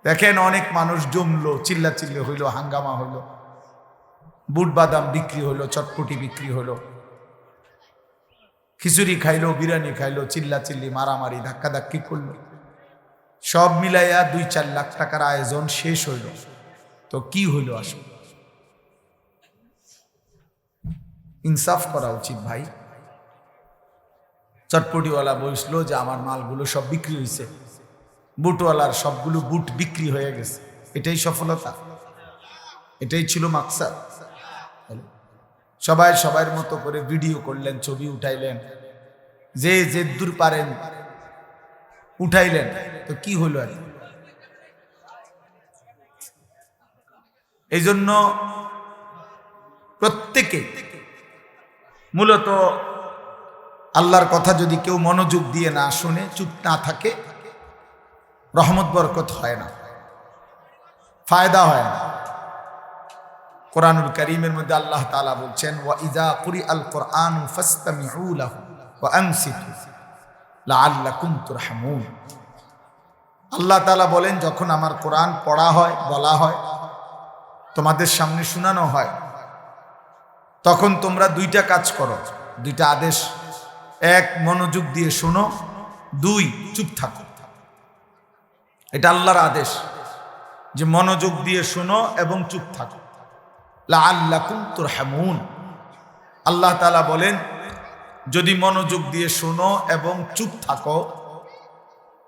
দেখেন, অনেক মানুষ জমলো, চিল্লাচিল্লি হইল, হাঙ্গামা হইল, বুট বাদাম বিক্রি হইল, চটপটি বিক্রি হইল, খিচুড়ি খাইলো, বিরিয়ানি খাইলো, চিল্লাচিল্লি, মারামারি, ধাক্কাধাক্কি করলো, সব মিলাইয়া 2-4 লাখ টাকার আয়োজন শেষ হইল। তো কি হইল? আসলে ইনসাফ করা উচিত ভাই। চটপটিওয়ালা বলছিল যে আমার মালগুলো সব বিক্রি হয়েছে, বুটওয়ালার সবগুলো বুট বিক্রি হয়ে গেছে। এটাই সফলতা? এটাই ছিল মাকসাদ? সবাই সবার মতো করে ভিডিও করলেন, ছবি উঠাইলেন, যে যে দূর পারেন উঠাইলেন, তো কি হলো আর? এই জন্য প্রত্যেকে মূলত আল্লাহর কথা যদি কেউ মনোযোগ দিয়ে না শুনে, চুপ না থাকে, রহমত বরকত হয় না, ফায়দা হয় না। কোরআনুল কারীমের মধ্যে আল্লাহ তাআলা বলছেন, ওয়া ইযা কুরিআল কুরআনু ফাসতামিউ লাহু ওয়া আনসিতু লাআল্লাকুম তুরহামুন। আল্লাহ তাআলা বলেন, যখন আমার কোরআন পড়া হয়, বলা হয়, তোমাদের সামনে শোনানো হয়, তখন তোমরা দুইটা কাজ করো, দুইটা আদেশ। এক, মনোযোগ দিয়ে শোনো। দুই, চুপ থাকো। এটা আল্লাহর আদেশ যে মনোযোগ দিয়ে শোনো এবং চুপ থাকো। লাআল্লাকুম তুরহামুন। আল্লাহ তাআলা বলেন, যদি মনোযোগ দিয়ে শোনো এবং চুপ থাকো,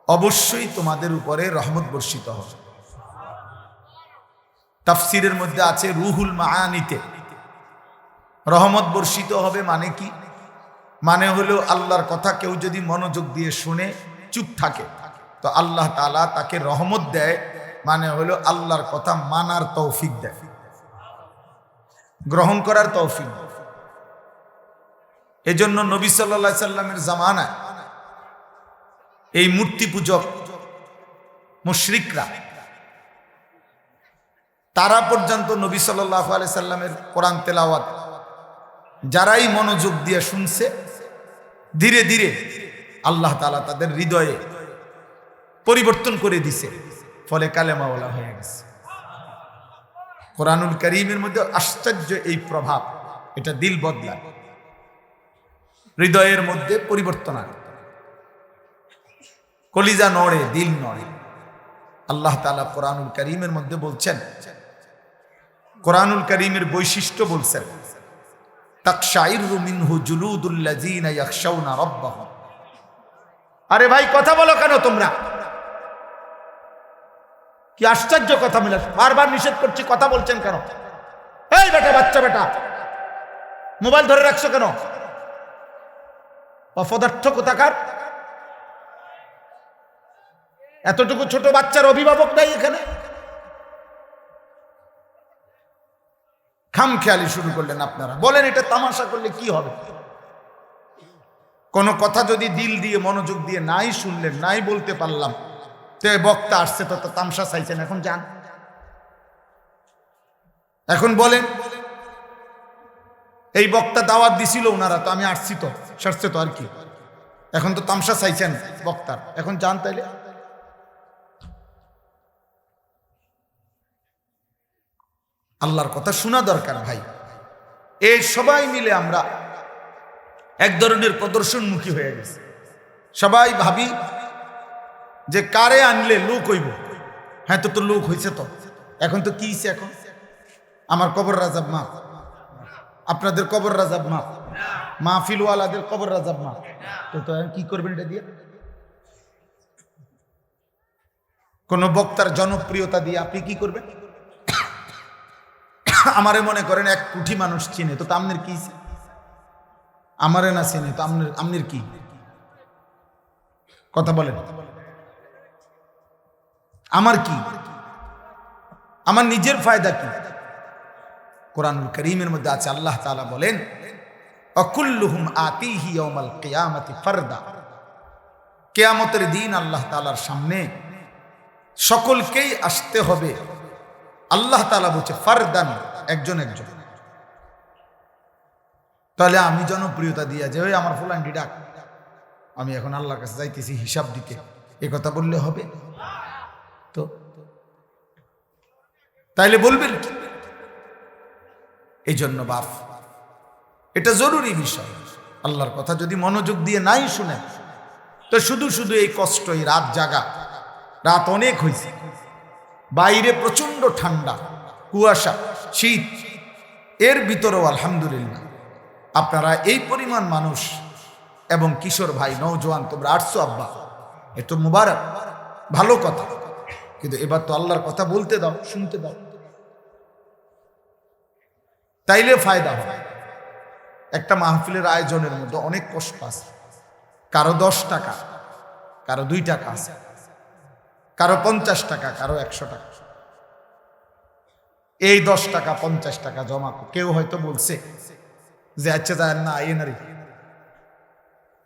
অবশ্যই তোমাদের উপরে রহমত বর্ষিত হবে। তাফসীরের মধ্যে আছে রুহুল মাআনিতে, রহমত বর্ষিত হবে মানে কি? মানে হলো আল্লাহর কথা কেউ যদি মনোযোগ দিয়ে শুনে, চুপ থাকে, তো আল্লাহ তাআলা তাকে রহমত দেয়। মানে হলো আল্লাহর কথা মানার তৌফিক দেয়, গ্রহণ করার তৌফিক। এজন্য নবী সাল্লাল্লাহু আলাইহি সাল্লামের জামানায় এই মূর্তি পূজক মুশরিকরা, তারা পর্যন্ত নবী সাল্লাল্লাহু আলাইহি সাল্লামের কোরআন তেলাওয়াত যারাই মনোযোগ দিয়ে শুনছে, ধীরে ধীরে আল্লাহ তাআলা তাদের হৃদয়ে পরিবর্তন করে দিছে, ফলে কালেমাওয়ালা হয়ে গেছে। কোরআনুল কারীমের মধ্যে আশ্চর্য এই প্রভাব, এটা দিল বদলায়, হৃদয়ের মধ্যে পরিবর্তন আনে, কলিজা নড়ে, দিল নড়ে। আল্লাহ তাআলা কোরআনুল কারীমের মধ্যে বলছেন, কোরআনুল কারীমের বৈশিষ্ট্য বলছেন, তাকশাইরু মিনহু জুলুদুল লাযিনা ইয়াখশাউনা রাব্বাহুম। আরে ভাই, কথা বলো কেন তোমরা? কি আশ্চর্য কথা মিলে, বারবার নিষেধ করছি, কথা বলছেন কেন? এই বেটা, বাচ্চা বেটা, মোবাইল ধরে রাখছো কেন? অপদার্থ কোথাকার। এতটুকু ছোট বাচ্চার অভিভাবক নাই এখানে। খামখেয়ালি শুরু করলেন আপনারা। বলেন, এটা তামাশা করলে কি হবে? কোন কথা যদি দিল দিয়ে মনোযোগ দিয়ে নাই শুনলেন, নাই বলতে পারলাম, তে বক্তা আসছে তো তামসা চাইছেন, এখন যান। এখন বলেন, এই বক্তা দাওয়াত দিছিল ওনারা, তো আমি আসছি, তো সারছে তো, আর কি? এখন তো তামসা চাইছেন বক্তার, এখন যান। তাইলে আল্লাহর কথা শোনা দরকার ভাই। এই সবাই মিলে আমরা এক ধরনের প্রদর্শনমুখী হয়ে গেছে। সবাই ভাবি যে কারে আনলে লোক হইব। হ্যাঁ, তো লোক হয়েছে, তো এখন তো কি হয়েছে? এখন আমার কবর রাজাব মা, আপনাদের কবর রাজাব মা, মাহফিলওয়ালাদের কবর রাজাব মা, তো কি করবেন এটা দিয়ে? কোন বক্তার জনপ্রিয়তা দিয়ে আপনি কি করবেন? আমারে মনে করেন 1 কোটি মানুষ চিনে, তো আমনের কি? আমারে না চিনে তো আমনের কি? কথা বলেন, আমার কি? আমার নিজের ফায়দা কি? কোরআনুল কারীমের মধ্যে আছে, আল্লাহ তাআলা বলেন, আকুল্লুহুম আতিহি ইয়াউমাল কিয়ামাতি ফারদা। কিয়ামতের দিন আল্লাহ তাআলার সামনে সকলকেই আসতে হবে। আল্লাহ তাআলা বলছে ফারদান, একজন একজন। তাহলে আমি জনপ্রিয়তা দিয়া যে ওই আমার ফুলান্ডি ডাক, আমি এখন আল্লাহর কাছে যাইতেছি হিসাব দিতে, এ কথা বললে হবে? তো তাইলে বলবেন কি? এই জন্য বাপ, এটা জরুরি বিষয়। আল্লাহর কথা যদি মনোযোগ দিয়ে নাই শুনে, তো শুধু শুধু এই কষ্ট, এই রাত জাগা, রাত অনেক হয়েছে, বাইরে প্রচন্ড ঠান্ডা, কুয়াশা, শীত, এর ভিতরেও আলহামদুলিল্লাহ আপনারা এই পরিমাণ মানুষ এবং কিশোর ভাই, নওজোয়ান, তোমরা আসছো আব্বা, এত মুবারক, ভালো কথা। কিন্তু এবার তো আল্লাহর কথা বলতে দাও, শুনতে দাও, তাইলে ফায়দা হয়। একটা মাহফিলের আয়োজনের মধ্যে অনেক কষ্ট আছে। কারো 10 টাকা, কারো 2 টাকা আছে, কারো 50 টাকা, কারো 100 টাকা। এই 10 টাকা 50 টাকা জমা কেউ হয়তো বলছে যে আচ্ছা যায় না, আইয়েন আর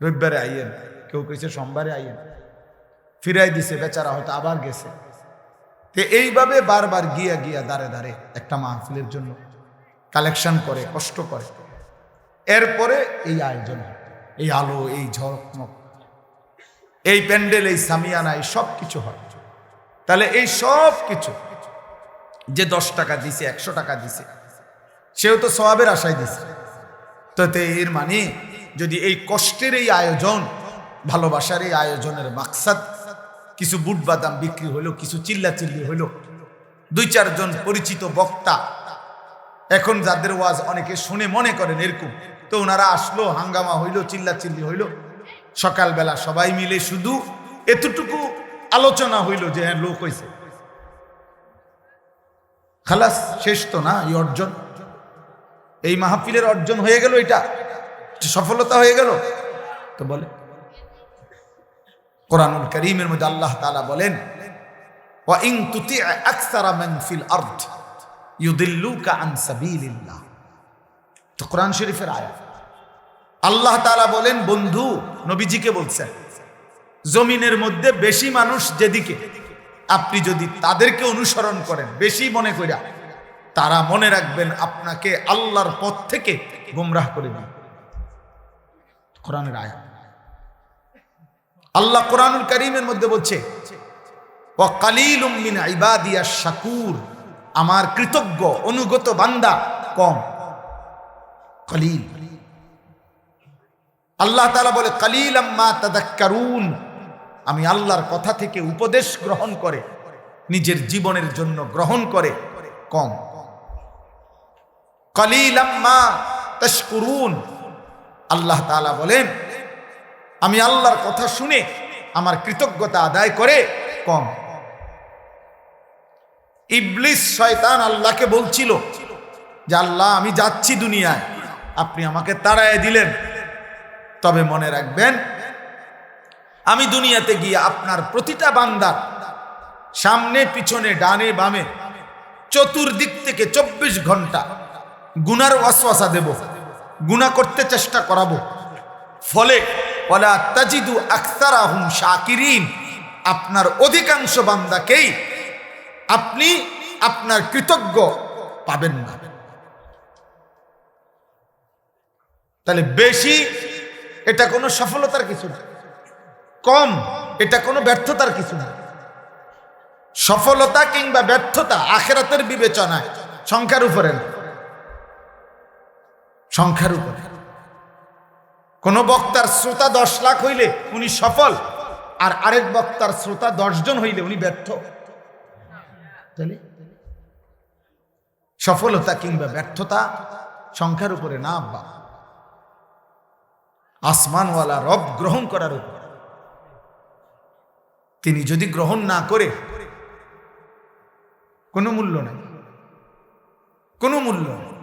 রবিবারে আইয়েন, কেউ কইছে সোমবারে আইয়েন, ফিরাই দিছে, বেচারা হয়তো আবার গেছে। তো এইভাবে বারবার গিয়া গিয়া দাঁড়ে দাঁড়ে একটা মাহফিলের জন্য কালেকশন করে, কষ্ট করে। এরপরে এই আয়োজন, এই আলো, এই ঝকমক, এই প্যান্ডেল, এই সামিয়ানা, এই সব কিছু হয়। তাহলে এই সব কিছু যে 10 টাকা দিছে, 100 টাকা দিছে, সেও তো সওয়াবের আশায় দিছে। তো এর মানে যদি এই কষ্টের এই আয়োজন, ভালোবাসার এই আয়োজনের মাকসাদ কিছু বুট বাদাম বিক্রি হইলো, কিছু চিল্লাচিল্লি হইলো, 2-4 জন পরিচিত বক্তা, এখন যাদের ওয়াজ অনেকে শুনে মনে করেন এরকম, তো ওনারা আসলো, হাঙ্গামা হইলো, চিল্লাচিল্লি হইলো, সকালবেলা সবাই মিলে শুধু এতটুকু আলোচনা হইল যে হ্যাঁ লোক হইছে, খালাস, শেষ তো না। এই অর্জন, এই মাহফিলের অর্জন হয়ে গেল, এটা সফলতা হয়ে গেল। তো বলে কোরআনুল কারীমের মধ্যে আল্লাহ তাআলা বলেন, ওয়া ইন তুতি আকসারা মান ফিল আরদ ইউদিল্লুকা আন সাবিলিল্লাহ। তো কোরআন শরীফের আয়াত। আল্লাহ তাআলা বলেন, বন্ধু নবীজিকে বলছেন, জমিনের মধ্যে বেশি মানুষ যেদিকে, আপনি যদি তাদেরকে অনুসরণ করেন বেশি মনে কইরা, তারা মনে রাখবেন আপনাকে আল্লাহর পথ থেকে গোমরাহ করে দিবে। কোরআনের আয়াত। আল্লাহ কোরআনুল কারীমের মধ্যে বলছে, ওয়া কালিলুম মিন ইবাদিয়াশ শাকুর, আমার কৃতজ্ঞ অনুগত বান্দা কম, কলিল। আল্লাহ তাআলা বলে, কালিলাম মা তাযাক্কারুন, আমি আল্লাহর কথা থেকে উপদেশ গ্রহণ করে নিজের জীবনের জন্য গ্রহণ করে কম। কালিলাম মা তাশকুরুন, আল্লাহ তাআলা বলেন আমি আল্লাহর কথা শুনে আমার কৃতজ্ঞতা আদায় করে কম। ইবলিস শয়তান আল্লাহকে বলছিল যে আল্লাহ আমি যাচ্ছি দুনিয়ায়, আপনি আমাকে তাড়ায় দিলেন, তবে মনে রাখবেন আমি দুনিয়াতে গিয়ে আপনার প্রতিটা বান্দার সামনে পিছনে ডানে বামে চতুর্দিক থেকে 24 ঘন্টা গুনার ওয়াসওয়াসা দেব, গুনাহ করতে চেষ্টা করাবো। ফলে ওয়ালা তাজিদু আকসারাহুম শাকিরিন, আপনার অধিকাংশ বান্দাকেই আপনি আপনার কৃতজ্ঞ পাবেন না। তাহলে বেশি এটা কোনো সফলতার কিছু না, কম এটা কোনো ব্যর্থতার কিছু না। সফলতা কিংবা ব্যর্থতা আখিরাতের বিবেচনায় সংখ্যার উপরে না, সংখ্যার উপরে। কোন বক্তার শ্রোতা 10 লাখ হইলে উনি সফল, আর আরেক বক্তার শ্রোতা 10 জন হইলে উনি ব্যর্থ। তাহলে সফলতা কিংবা ব্যর্থতা সংখ্যার উপরে না, আব্বা, আসমানওয়ালা রব গ্রহণ করার উপর। তিনি যদি গ্রহণ না করে কোনো মূল্য নাই, কোনো মূল্য নেই।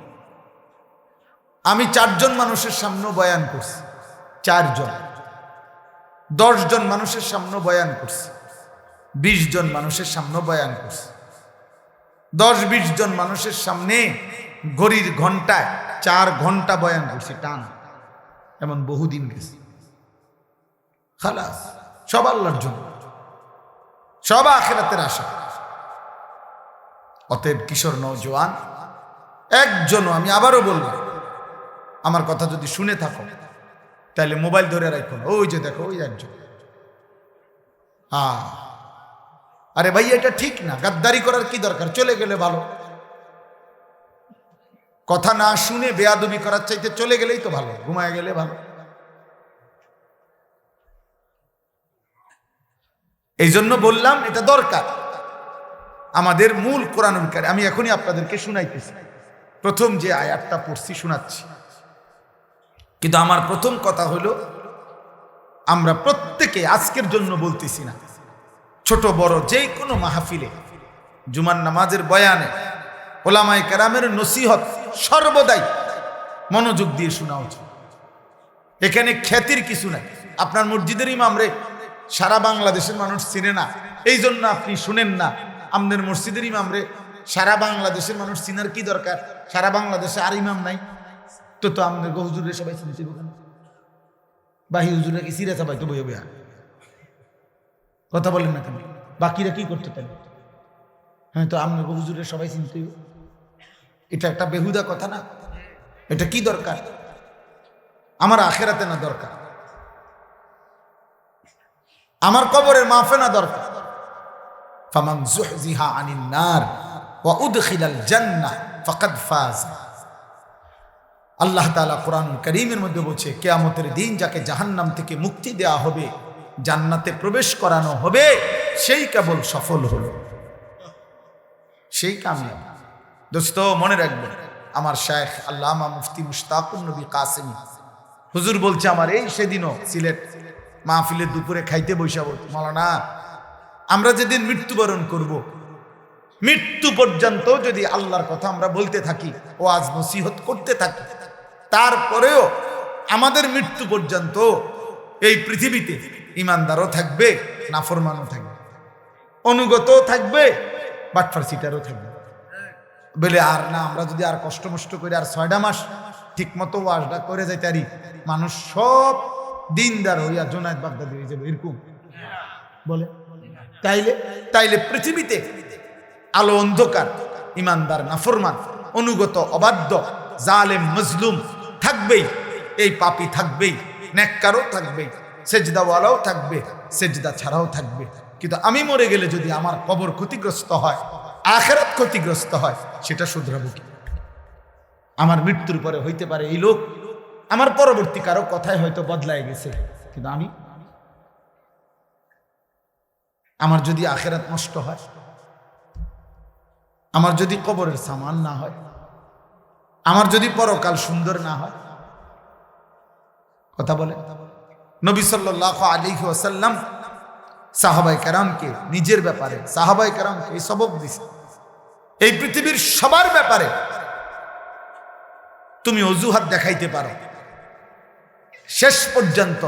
আমি 4 জন মানুষের সামনে বয়ান করছি, 4 জন, 10 জন মানুষের সামনে বয়ান করছি, 20 জন মানুষের সামনে বয়ান করছি, 10-20 জন মানুষের সামনে ঘড়ির ঘন্টায় 4 ঘন্টা বয়ান করছি টানা, এমন বহুদিন গেছে। খালাস, সব আল্লাহর জন্য, সব আখিরাতের আশা। অতএব কিশোর নওজোয়ান একজনও, আমি আবারও বললাম, আমার কথা যদি শুনে থাকো তাহলে মোবাইল ধরে রাখো, ওই যে দেখো ওই একজন, আরে ভাই এটা ঠিক না, গাদ্দারি করার কি দরকার, চলে গেলে ভালো। কথা না শুনে বেয়াদবি করার চাইতে চলে গেলেই তো ভালো, ঘুমায় গেলে ভালো। এই জন্য বললাম এটা দরকার। আমাদের মূল কোরআনুল কারীম আমি এখনই আপনাদেরকে শুনাইতেছি, প্রথম যে আয়াতটা পড়ছি শোনাচ্ছি। কিন্তু আমার প্রথম কথা হলো, আমরা প্রত্যেকে আজকের জন্য বলতেছি না, ছোট বড় যে কোনো মাহফিলে, জুমার নামাজের বয়ানে, ওলামায়ে কেরামের নসিহত সর্বদাই মনোযোগ দিয়ে শোনা উচিত। এখানে খ্যাতির কিছু নাই। আপনার মসজিদের ইমামরে সারা বাংলাদেশের মানুষ চিনে না, এই জন্য আপনি শুনেন না। আমাদের মসজিদের ইমামরে সারা বাংলাদেশের মানুষ চিনার কি দরকার? সারা বাংলাদেশে আর ইমাম নাই তো আমাদের হুজুরে সবাই চিনতে কেন? বাহি হুজুরে কি সিরে সবাই তো বইয়ে বইয়া কথা বলেন না কেন? বাকিরা কি করতে পারে? হ্যাঁ, তো আমাদের হুজুরে সবাই চিনতে, এটা একটা বেহুদা কথা না? এটা কি দরকার? আমার আখেরাতে না দরকার, আমার কবরের মাফে না দরকার। ফামান যুহজিহা আনিন নার ওয়া উদখিলাল জান্নাহ ফাকাদ ফাজ। আল্লাহ তাআলা কোরআনুল কারীমের মধ্যে বলছে, কিয়ামতের দিন যাকে জাহান্নাম থেকে মুক্তি দেয়া হবে, জান্নাতে প্রবেশ করানো হবে, সেই কেবল সফল হলো, সেই কামিয়াব। দোস্ত মনে রাখবেন, আমার শায়েখ আল্লামা মুফতি মুশতাকুন নবী কাসেমী হুজুর বলছে, আমার এই সেদিনও সিলেট মাহফিলের দুপুরে খাইতে বৈশা বলতো, মাওলানা আমরা যেদিন মৃত্যুবরণ করব, মৃত্যু পর্যন্ত যদি আল্লাহর কথা আমরা বলতে থাকি, ওয়াজ নসিহত করতে থাকি, তারপরেও আমাদের মৃত্যু পর্যন্ত এই পৃথিবীতে ইমানদারও থাকবে, নাফরমানও থাকবে, অনুগতও থাকবে, বাটফার সিটারও থাকবে। বলে আর না, আমরা যদি আর কষ্ট মষ্ট করে আর 6টা মাস ঠিক মতো ওয়াজটা করে যাইতে পারি, মানুষ সব দিনদার হইয়া জোনায়েদ বাগদাদি হয়ে যাবে, এরকম বলে। তাইলে পৃথিবীতে আলো অন্ধকার, ইমানদার নাফরমান, অনুগত অবাধ্য, জালেম মজলুম থাকবেই, এই পাপী থাকবেই, নেককারও থাকবেই, সেজদাওয়ালাও থাকবে, সেজদা ছাড়াও থাকবে। কিন্তু আমি মরে গেলে যদি আমার কবর ক্ষতিগ্রস্ত হয়, আখিরাত ক্ষতিগ্রস্ত হয়, সেটা শুধরাবো কি? আমার মৃত্যুর পরে হইতে পারে এই লোক আমার পরবর্তী কারো কথায় হয়তো বদলায় গেছে, কিন্তু আমার যদি আখিরাত নষ্ট হয়, আমার যদি কবরের সামান না হয়, আমার যদি পরকাল সুন্দর না হয়, কথা বলে নবী সাল্লাল্লাহু আলাইহি ওয়াসাল্লাম সাহাবায়ে কেরামকে নিজের ব্যাপারে, সাহাবায়ে কেরামকে এই সবক দিছে, এই পৃথিবীর সবার ব্যাপারে তুমি অজুহাত দেখাইতে পারো শেষ পর্যন্ত,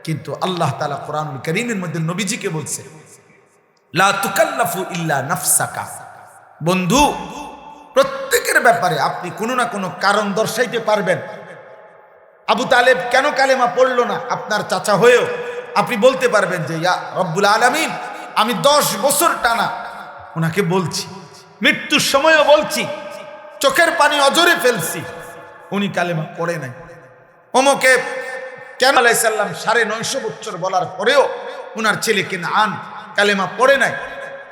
কিন্তু আল্লাহ তাআলা কোরআনুল কারীমের মধ্যে নবীজিকে বলছে, লা তুকাল্লাফু ইল্লা নাফসাকা। বন্ধু, প্রত্যেকের ব্যাপারে আপনি কোনো না কোনো কারণ দর্শাইতে পারবেন। আবু তালেব কেন কালেমা পড়লো না আপনার চাচা হয়েও? আপনি বলতে পারবেন যে, ইয়া রব্বুল আলামিন, আমি 10 বছর টানা ওনাকে বলছি, মৃত্যুর সময়ও বলছি, চোখের পানি অজরে ফেলছি, উনি কালেমা পড়ে নাই। ওমকে কেন আলাইহিস সালাম 950 বছর বলার পরেও ওনার ছেলে কিনআন কালেমা পড়ে নাই।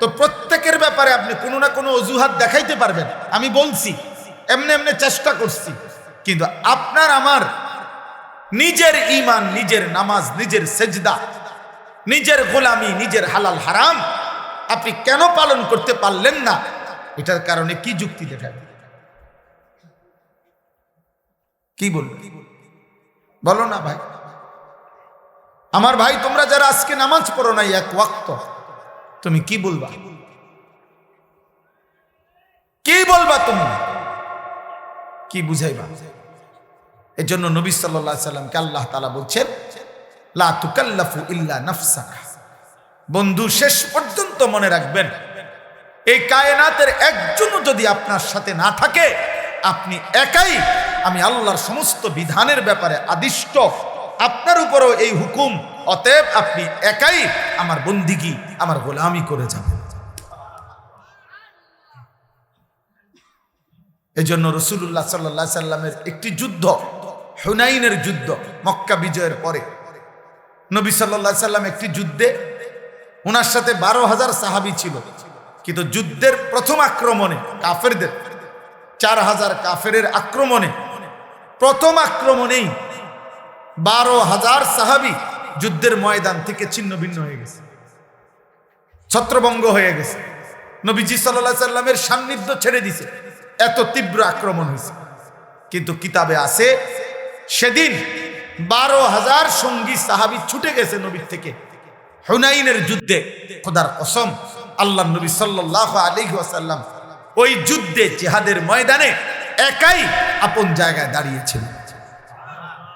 তো প্রত্যেকের ব্যাপারে আপনি কোনো না কোনো অজুহাত দেখাইতে পারবেন। আমি বলছি, এমনি চেষ্টা করছি, কিন্তু আপনার আমার নিজের ঈমান, নিজের নামাজ, নিজের সেজদা, নিজের গোলামি, নিজের হালাল হারাম আপনি কেন পালন করতে পারলেন না? এটার কারণে কি যুক্তি দেখাবেন? কি বলবেন? বলো না ভাই। আমার ভাই, তোমরা যারা আজকে নামাজ পড়ো নাই এক ওয়াক্ত, তুমি কি বলবা? কি বলবা? তুমি কি বুঝাইবা? এই জন্য নবী সাল্লাল্লাহু আলাইহি সাল্লামকে আল্লাহ তাআলা বলছেন, লা তুকাল্লাফু ইল্লা নাফসাকা। বন্ধু, শেষ পর্যন্ত মনে রাখবেন, এই কায়নাতের একজনও যদি আপনার সাথে না থাকে, আপনি একাই আমি আল্লাহর সমস্ত বিধানের ব্যাপারে আদিষ্ট, আপনার উপরও এই হুকুম, অতএব আপনি একাই আমার বন্দিগি, আমার গোলামি করে যাবেন। এই জন্য রাসূলুল্লাহ সাল্লাল্লাহু আলাইহি সাল্লামের একটি যুদ্ধ, হুনাইনের যুদ্ধ, মক্কা বিজয়ের পরে নবী সাল্লাল্লাহু আলাইহি সাল্লাম একটি যুদ্ধে, ওনার সাথে 12,000 সাহাবী ছিল, কিন্তু যুদ্ধের প্রথম আক্রমণে কাফেরদের 4,000 কাফেরের আক্রমণে, প্রথম আক্রমণেই 12,000 সাহাবী যুদ্ধের ময়দান থেকে ছিন্ন ভিন্ন হয়ে গেছে, ছত্রভঙ্গ হয়ে গেছে। নবীজি সাল্লাল্লাহু আলাইহি সাল্লামের সান্নিধ্য ছেড়ে দিছে, এত তীব্র আক্রমণ হয়েছে। কিন্তু কিতাবে আছে, সেদিন 12,000 সঙ্গী সাহাবী ছুটে গেছে নবীর থেকে হুনাইনের যুদ্ধে। খোদার কসম, আল্লাহর নবী সাল্লাল্লাহু আলাইহি ওয়াসাল্লাম ওই যুদ্ধে, জিহাদের ময়দানে একাই আপন জায়গায় দাঁড়িয়েছিলেন,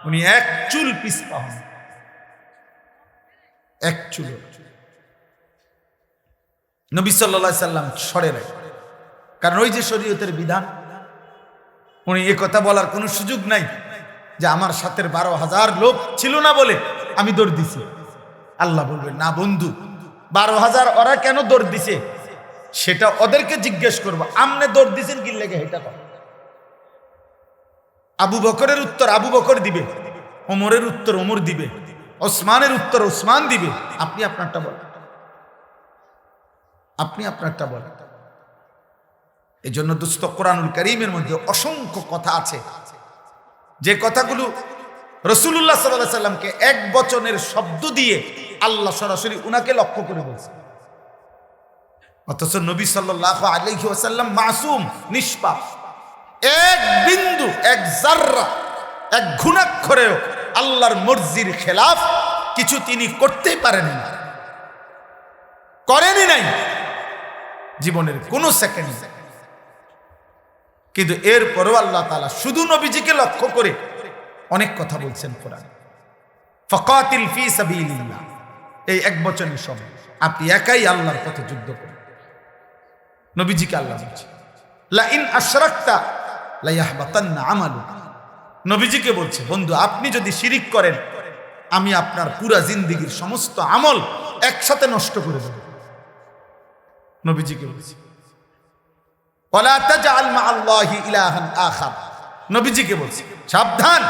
উনি এক চুল পিছপা হন, এক চুল। নবী সাল্লাল্লাহু আলাইহি সাল্লাম সরে রাখেন, কারণ ওই যে শরীয়তের বিধান, উনি এ কথা বলার কোনো সুযোগ নাই যে আমার সাথে 12,000 লোক ছিল না বলে আমি দৌড় দিছি। আল্লাহ বলবেন না বন্ধু, 12,000 ওরা কেন দৌড় দিছে সেটা ওদেরকে জিজ্ঞেস করবো, আমনে দৌড় দিছেন কি লেগে এটা কর। আবু বকরের উত্তর আবু বকর দিবে, ওমরের উত্তর ওমর দিবে, ওসমানের উত্তর ওসমান দিবে, আপনি আপনারটা বলেন, আপনি আপনারটা বলেন। এই জন্য দোস্ত, কোরআনুল কারীমের মধ্যে অসংখ্য কথা আছে যে কথাগুলো রাসূলুল্লাহ সাল্লাল্লাহু আলাইহি সাল্লামকে এক বচনের শব্দ দিয়ে আল্লাহ সরাসরি উনাকে লক্ষ্য করে বলছে, অথচ নবী সাল্লাল্লাহু আলাইহি ওয়াসাল্লাম মাসুম, নিষ্পাপ। এক বিন্দু, এক জাররা, এক ঘুণাক্ষরেও আল্লাহর মর্জির খেলাফ কিছু তিনি করতেই পারেন না, করেনই নাই জীবনের কোনো সেকেন্ড। কিন্তু এরপরও আল্লাহ তাআলা শুধু নবীজিকে লক্ষ্য করে অনেক কথা বলছেন কোরআনে। ফাকাতিল ফি সাবিলিল্লাহ, এই এক বচনের সময় আপনি একাই আল্লাহর পথে যুদ্ধ করেন। নবীজিকে আল্লাহ বলছে লা ইন আশরাকতা লা ইয়াহবাতান্না আমালুক। নবীজিকে বলছে বন্ধু, আপনি যদি শিরিক করেন আমি আপনার পুরা জিন্দেগীর সমস্ত আমল একসাথে নষ্ট করে দেব। নবীজিকে বলছে ওয়ালা তাজআল মা'আল্লাহি ইলাহান আখার। নবীজিকে বলছে সাবধান,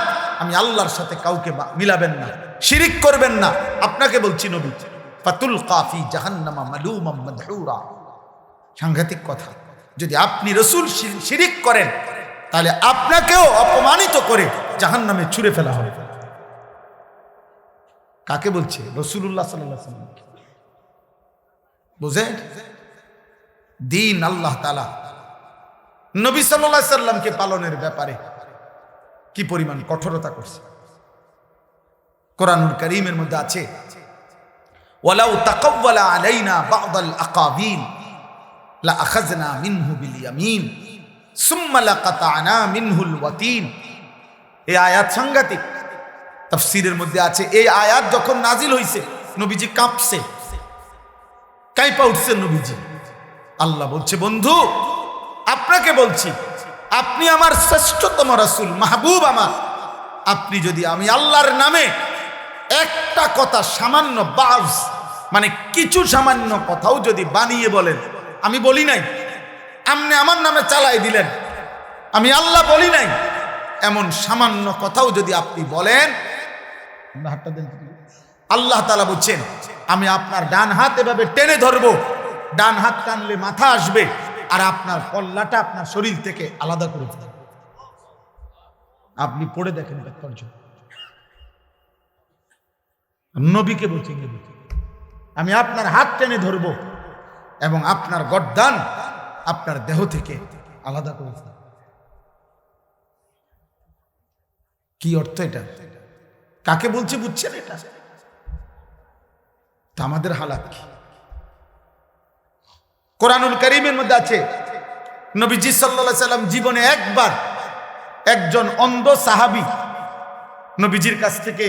আমি আল্লাহর সাথে কাউকে মিলাবেন না, শিরিক করবেন না। আপনাকে বলছি নবী, ফাতুলকা ফি জাহান্নামা মালুমান মাদহুরা। সাংঘাতিক কথা, যদি আপনি রাসূল শিরিক করেন তাহলে আপনাকেও অপমানিত করে জাহান্নামে ছুঁড়ে ফেলা হবে। কাকে বলছে? রাসূলুল্লাহ সাল্লাল্লাহু আলাইহি ওয়াসাল্লাম। বুঝেন দিন আল্লাহ তাআলা নবী সাল্লাল্লাহু আলাইহি সাল্লামকে পালনের ব্যাপারে কি পরিমাণ কঠোরতা করছে। কোরআনুল কারীমের মধ্যে আছে ওয়ালাউ তাকাওয়ালা আলাইনা বা'দাল আকাবিল লা আখাযনা মিনহু বিল ইয়ামিন সুম্মা লাকাতা'না মিনহুল ওয়াতিন। এই আয়াত সাংঘাতিক। তাফসীরের মধ্যে আছে এই আয়াত যখন নাজিল হইছে নবীজি কাঁপছে, কাঁপা উঠছে নবীজি। আল্লাহ বলছে বন্ধু আপনাকে বলছি, আপনি আমার শ্রেষ্ঠতম রাসূল, মাহবুব আমার, আপনি যদি আমি আল্লাহর নামে একটা কথা সামান্য বাজ মানে কিছু সামান্য কথাও যদি বানিয়ে বলেন, আমি বলি নাই, আপনি আমার নামে চালাই দিলেন, আমি আল্লাহ বলি নাই, এমন সামান্য কথাও যদি আপনি বলেন, আল্লাহ তাআলা বলছেন আমি আপনার ডান হাত এভাবে টেনে ধরবো, ডান হাত টানলে মাথা আসবে আর আপনার কল্লাটা আপনার শরীর থেকে আলাদা করে দেবে। আপনি পড়ে দেখেন তাৎপর্য। নবীকে বলছি আমি আপনার হাত টেনে ধরবো এবং আপনার গর্দান আপনার দেহ থেকে আলাদা করে দেব। কি অর্থ এটা? কাকে বলছে বুঝছেন? এটা তা আমাদের হালাত কি? কোরআনুল কারীমের মধ্যে আছে নবীজি সাল্লাল্লাহু আলাইহি সাল্লাম জীবনে একবার একজন অন্ধ সাহাবী নবীজির কাছ থেকে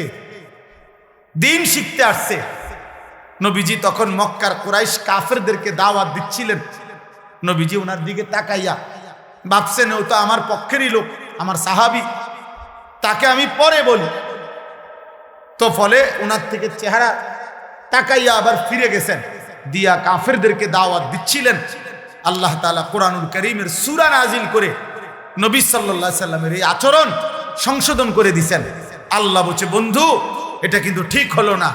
দিন শিখতে আসছে। নবীজি তখন মক্কার কুরাইশ কাফেরদেরকে দাওয়াত দিচ্ছিলেন। নবীজি ওনার দিকে তাকাইয়া ভাবছেন ও তো আমার পক্ষেরই লোক, আমার সাহাবী, তাকে আমি পরে বলি। তো ফলে ওনার থেকে চেহারা তাকাইয়া আবার ফিরে গেছেন, দিয়া কাফেরদেরকে দাওয়াত দিচ্ছিলেন। আল্লাহ তাআলা কোরআনুল কারীমের সূরা নাজিল করে নবী সাল্লাল্লাহু আলাইহি সাল্লামের এই আচরণ সংশোধন করে দিয়েছেন। আল্লাহ বলছে বন্ধু এটা কিন্তু ঠিক হলো না,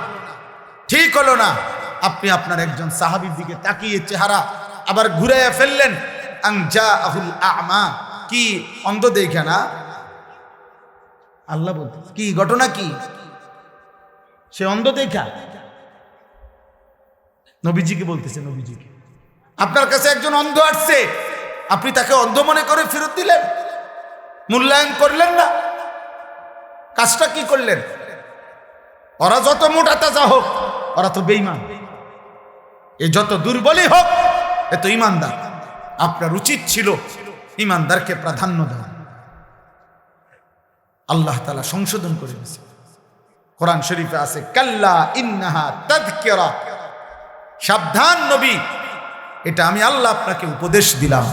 ঠিক হলো না। আপনি আপনার একজন সাহাবীর দিকে তাকিয়ে চেহারা আবার ঘুরাইয়া ফেললেন। আন জাআহুল আ'মা, কি অন্ধ দেখে না? আল্লাহ বলতে কি ঘটনা, কি সে অন্ধ দেখা? নবীজিকে বলতেছে, নবীজিকে আপনার কাছে একজন অন্ধ আসছে, আপনি তাকে অন্ধ মনে করে ফেরত দিলেন, মূল্যায়ন করলেন না। কাজটা কি করলেন? ওরা যত মোটা তাজা হোক ওরা তো বেঈমান, এ যত দুর্বলই হোক এ তো ইমানদার। আপনার উচিত ছিল ইমানদারকে প্রাধান্য দেওয়া। আল্লাহ তাআলা সংশোধন করে দিয়েছে। কোরআন শরীফে আছে কাল্লা ইন্নাহা তাযকিরা, সাবধান নবী, এটা আমি আল্লাহ আপনাকে উপদেশ দিলাম।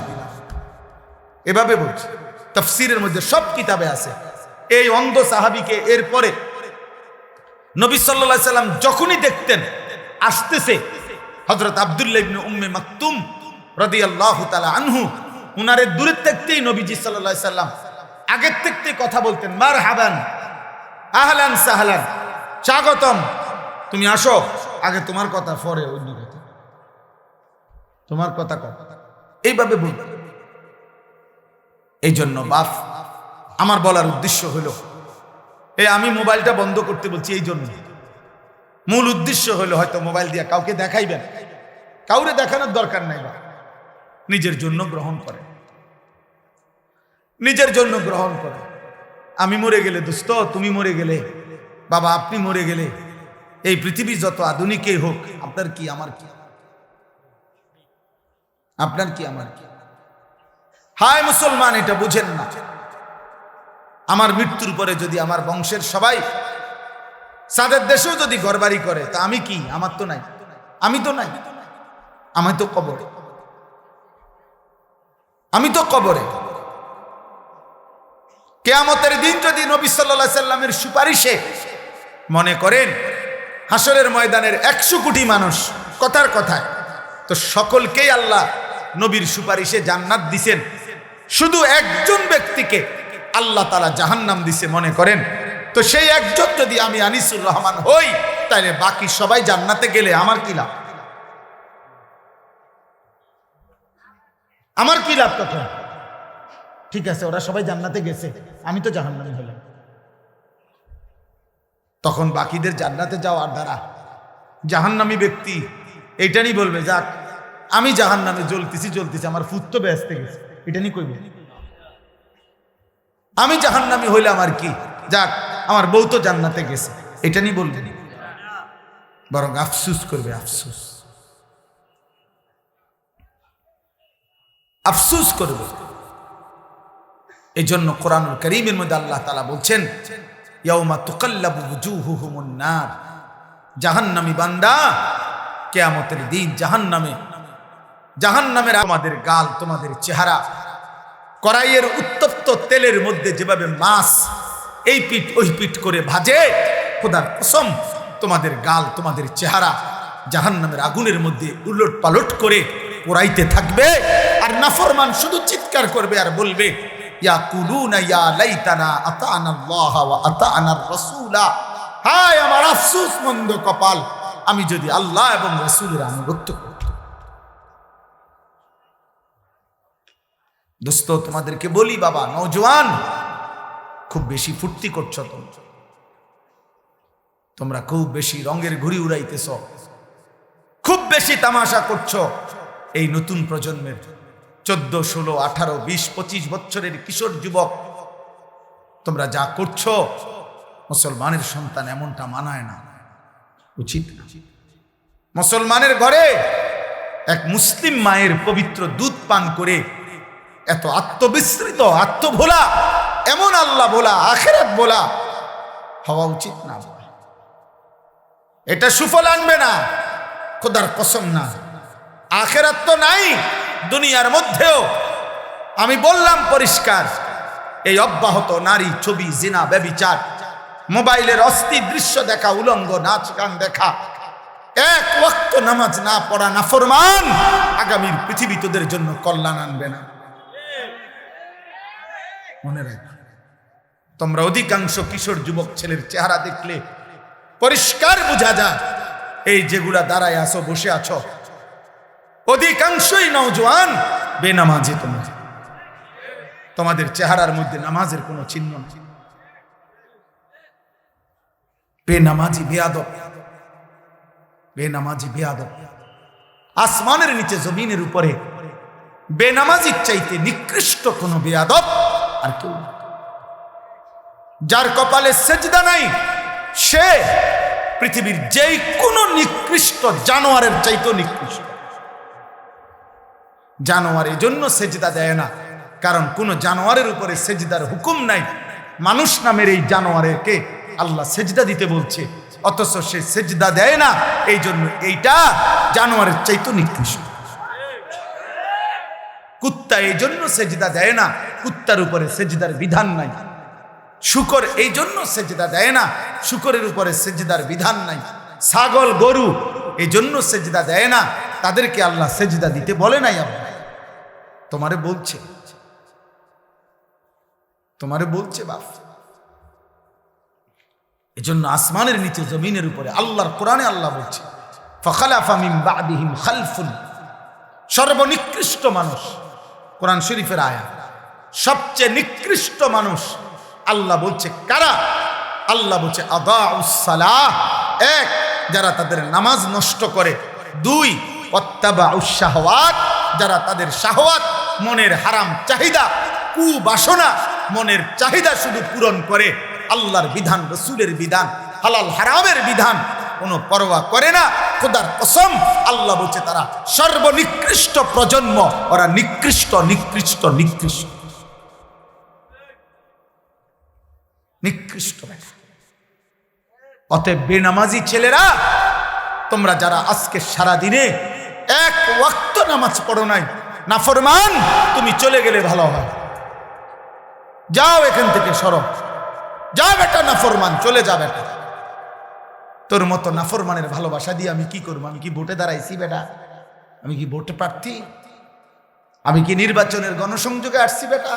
এভাবে বলছে, তাফসীরের মধ্যে সব কিতাবে আছে। এই অন্ধ সাহাবীকে এরপরে নবী সাল্লাল্লাহু আলাইহি সাল্লাম যখনই দেখতেন আসতেছে, হযরত আব্দুল্লাহ ইবনে উম্মে মাকতুম রাদিয়াল্লাহু তাআলা আনহু, উনারে দূরে থাকতেই নবীজি সাল্লাল্লাহু আলাইহি সাল্লাম আগের থেকে কথা বলতেন, মারহাবান, আহলান সাহলান, স্বাগতম, তুমি আসো। আগে তোমার কথা, পরে অন্য কথা, তোমার কথা কর, এইভাবে বলতেন। এই জন্য বাপ, আমার বলার উদ্দেশ্য হলো, আমি মোবাইলটা বন্ধ করতে বলছি এই জন্য, মূল উদ্দেশ্য হলো হয়তো মোবাইল দিয়ে কাউকে দেখাইবেন, কাউরে দেখানোর দরকার নাই, বা নিজের জন্য গ্রহণ করে, নিজের জন্য গ্রহণ করে। আমি মরে গেলে দোস্ত, তুমি মরে গেলে, বাবা আপনি মরে গেলে, এই পৃথিবী যত আধুনিকই হোক, আপনার কি আমার কি, আপনার কি আমার কি? হায় মুসলমান, এটা বুঝেন না। আমার মৃত্যুর পরে যদি আমার বংশের সবাই সাদের দেশেও যদি ঘরবাড়ি করে, তা আমি কি? আমার তো নাই, আমি তো নাই, আমি তো কবরে, আমি তো কবরে। কিয়ামতের দিন যদি নবী সাল্লাল্লাহু আলাইহি সাল্লামের সুপারিশে, মনে করেন হাসরের ময়দানের 100 কোটি মানুষ কথার কথায়, তো সকলকেই আল্লাহ নবীর সুপারিশে জান্নাত দিছেন, শুধু একজন ব্যক্তিকে আল্লাহ তাআলা জাহান্নাম দিছে মনে করেন, তো সেই একজন যদি আমি আনিসুর রহমান হই, তাহলে বাকি সবাই জান্নাতে গেলে আমার কি লাভ? আমার কি লাভ তখন? ঠিক আছে, ওরা সবাই জান্নাতে গেছে, আমি তো জাহান্নামী হলাম। তখন বাকিদের জান্নাতে যাওয়ার দ্বারা জাহান্নামী ব্যক্তি এইটা নিয়ে বলবে, যাক আমি জাহান্নামে জ্বলতেছি, আমার ফুট তো বেহেশতে গেছে, এটা নিয়ে কইবে। আমি জাহান্নামী হইলে আমার কি, যাক আমার বউ তো জান্নাতে গেছে, এটা নিয়ে বলবে, বরং আফসুস করবে, আফসুস, আফসুস করবে। এই জন্য কোরআনুল কারীমের মধ্যে আল্লাহ তাআলা বলছেন, ইয়াউমা তুকাল্লাবু ওয়ুজুহুহুমুন নার, জাহান্নামী বান্দা কিয়ামতের দিন জাহান্নামের আমাদের গাল, তোমাদের চেহারা, কড়াইয়ের উত্তপ্ত তেলের মধ্যে যেভাবে মাছ এই পিঠ ওই পিঠ করে ভাজে, খোদার কসম তোমাদের গাল, তোমাদের চেহারা জাহান্নামের আগুনের মধ্যে উলট পালট করে পোড়াইতে থাকবে। আর নাফরমান শুধু চিৎকার করবে আর বলবে, ইয়াকুলুনা ইয়া লাইতানা আতানা আল্লাহ ওয়া আতানা রাসূলা, হায় আমার আফসোস মন্দ কপাল, আমি যদি আল্লাহ এবং রাসূলের আনুগত্য করতাম। দোস্ত তোমাদেরকে বলি, বাবা নওজোয়ান, খুব বেশি ফুর্তি করছো তোমরা, খুব বেশি রঙের ঘুড়ি উড়াইতেছ, খুব বেশি তামাশা করছো। এই নতুন প্রজন্মের 14, 16, 18, 20, 25 বছরের কিশোর যুবক, তোমরা যা করছো, মুসলমানের সন্তান এমনটা মানায় না, উচিত না। মুসলমানের ঘরে এক মুসলিম মায়ের পবিত্র দুধ পান করে এত আত্মবিস্মৃত, আত্মভোলা, এমন আল্লাহ ভোলা, আখিরাত ভোলা হওয়া উচিত না। এটা সুফল আনবে না, খোদার কসম না। আখিরাত তো নাই, দুনিয়ার মধ্যেও আমি বললাম পরিষ্কার, এই অব্যাহত নারী ছবি, জিনা, ব্যভিচার, মোবাইলের অস্থির দৃশ্য দেখা, উলঙ্গ নাচ গান দেখা, এক ওয়াক্ত নামাজ না পড়া নাফরমান আগামীর পৃথিবী তোদের জন্য কল্যাণ আনবে না। মনে রাখ, তোমরা অধিকাংশ কিশোর যুবক ছেলের চেহারা দেখলে পরিষ্কার বোঝা যায়, এই যেগুলা দাঁড়ায় আছো, বসে আছো, অধিকাংশই নওজোয়ান বেনামাজি। তোমাদের চেহারার মধ্যে নামাজের কোনো চিহ্ন নেই। বেনামাজি, বেয়াদব, বেনামাজি, বেয়াদব। আসমানের নিচে জমিনের উপরে বেনামাজির চাইতে নিকৃষ্ট কোনো বেয়াদব আর কেউ। যার কপালে সেজদা নাই, সে পৃথিবীর যেই কোনো নিকৃষ্ট জানোয়ারের চাইতেও নিকৃষ্ট। জানোয়ার এই জন্য সেজদা দেয় না, কারণ কোন জানোয়ারের উপরে সেজদার হুকুম নাই, মানুষ নামের এই জানোয়ারকে আল্লাহ সেজদা দিতে বলছে, অথচ সে সেজদা দেয় না। এই জন্য এইটা জানোয়ারের চাইতে নিকৃষ্ট। কুত্তা এই জন্য সেজদা দেয় না, কুত্তার উপরে সেজদার বিধান নাই। শূকর এই জন্য সেজদা দেয় না, শূকরের উপরে সেজদার বিধান নাই। ছাগল গরু এই জন্য সেজদা দেয় না, তাদেরকে আল্লাহ সেজদা দিতে বলে নাই। আল্লাহ তোমারে বলছে, তোমারে বলছে বাপ। এজন্য আসমানের নিচে জমিনের উপরে আল্লাহর কোরআনে আল্লাহ বলছে, ফাখালাফা মিন বাদিহিম খালফুন, সর্বনিকৃষ্ট মানুষ, কোরআন শরীফের আয়াত, সবচেয়ে নিকৃষ্ট মানুষ আল্লাহ বলছে কারা? আল্লাহ বলছে আদাউস সালাহ, এক যারা তাদের নামাজ নষ্ট করে, দুই ওয়াত্তাবাউস শাহওয়াত, যারা তাদের শাহওয়াত মনের হারাম চাহিদা, কুবাসনা, মনের চাহিদা শুধু পূরণ করে, আল্লাহর বিধান, রসুলের বিধান, হালাল হারামের বিধান কোনো পরোয়া করে না। খোদার কসম আল্লাহ বলছে তারা সর্বনিকৃষ্ট প্রজন্ম, ওরা নিকৃষ্ট নিকৃষ্ট নিকৃষ্ট নিকৃষ্ট। অতএব বেনামাজি ছেলেরা, তোমরা যারা আজকে সারা দিনে এক ওয়াক্ত নামাজ পড়ো নাই, নাফরমান, তুমি চলে গেলে ভালো হয়। যাও এখান থেকে, সরো, যাও বেটা নাফরমান, চলে যা বেটা। তোর মতো নাফরমানের ভালোবাসা দিয়ে আমি কি করবো? আমি কি ভোটে দাঁড়াইছি বেটা? আমি কি ভোটে প্রার্থী? আমি কি নির্বাচনের গণসংযোগে আসছি বেটা?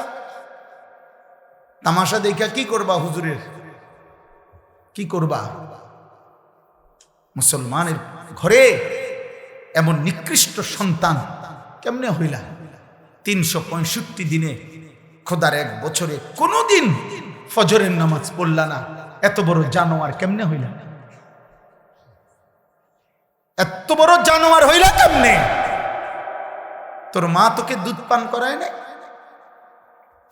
তামাশা দেখা কি করবা? হুজুরের কি করবা? মুসলমানের ঘরে এমন নিকৃষ্ট সন্তান কেমনে হইলা? 365 দিনে, খোদার এক বছরে কোনোদিন ফজরের নামাজ পড়লা না, এত বড় জানোয়ার কেমনে হইলা? এত বড় জানোয়ার হইলা কেমনে? তোর মা তোকে দুধ পান করায় নাই?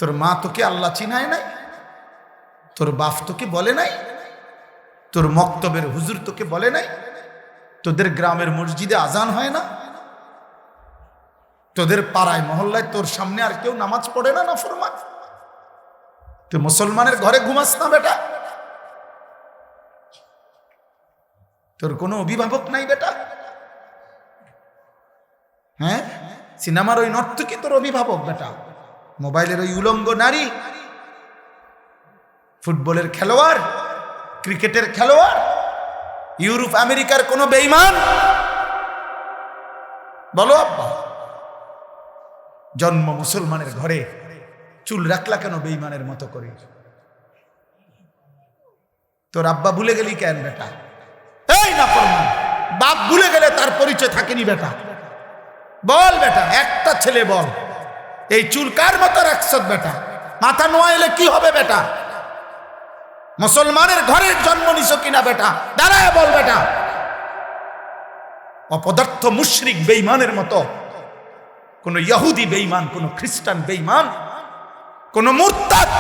তোর মা তোকে আল্লাহ চিনায় নাই? তোর বাপ তোকে বলে নাই? তোর মক্তবের হুজুর তোকে বলে নাই? তোদের গ্রামের মসজিদে আজান হয় না? তোদের পাড়ায় মহল্লায় তোর সামনে আর কেউ নামাজ পড়ে না নাফরমান? তুই মুসলমানের ঘরে ঘুমাস না বেটা? তোর কোনো অভিভাবক নাই বেটা? হ্যাঁ, সিনেমার ওই নর্তকী তোর অভিভাবক বেটা? মোবাইলের ওই উলঙ্গ নারী, ফুটবলের খেলোয়াড়, ক্রিকেটের খেলোয়াড়, ইউরোপ আমেরিকার কোনো বেঈমান? বলো আব্বা, জন্ম মুসলমানের ঘরে, চুল রাখলা কেন বেঈমানের মতো করে? তোর আব্বা ভুলে গেলি কেন বেটা? এই না ফরমান, বাপ ভুলে গেলে তার পরিচয় থাকেনি বেটা। বল বেটা, একটা ছেলে বল, এই চুল কার মতো রাখছ বেটা? মাথা নোয়া এলে কি হবে বেটা? মুসলমানের ঘরের জন্ম নিছ কিনা বেটা? দাঁড়ায় বল বেটা। অপদার্থ মুশরিক বেঈমানের মতো, কোন ইহুদি বেঈমান, কোন খ্রিস্টান বেঈমান, কোন মুরতাদ,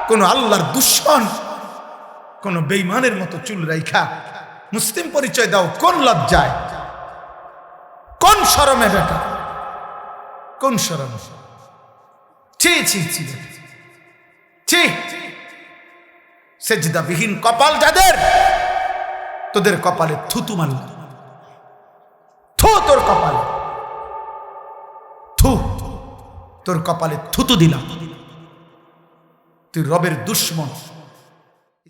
কোন আল্লাহর দুশমন, কোন বেঈমানের মতো চুল রাইখা মুসলিম পরিচয় দাও কোন লজ্জায়, কোন শরমে বেটা, কোন শরম? ছি ছি ছি ছি। সেজদাবিহীন কপাল যাদের, তোদের কপালে থুতু মারল, থু তোর কপালে, থু তোর কপালে থুতু দিলাম। তুই রবের দুশমন।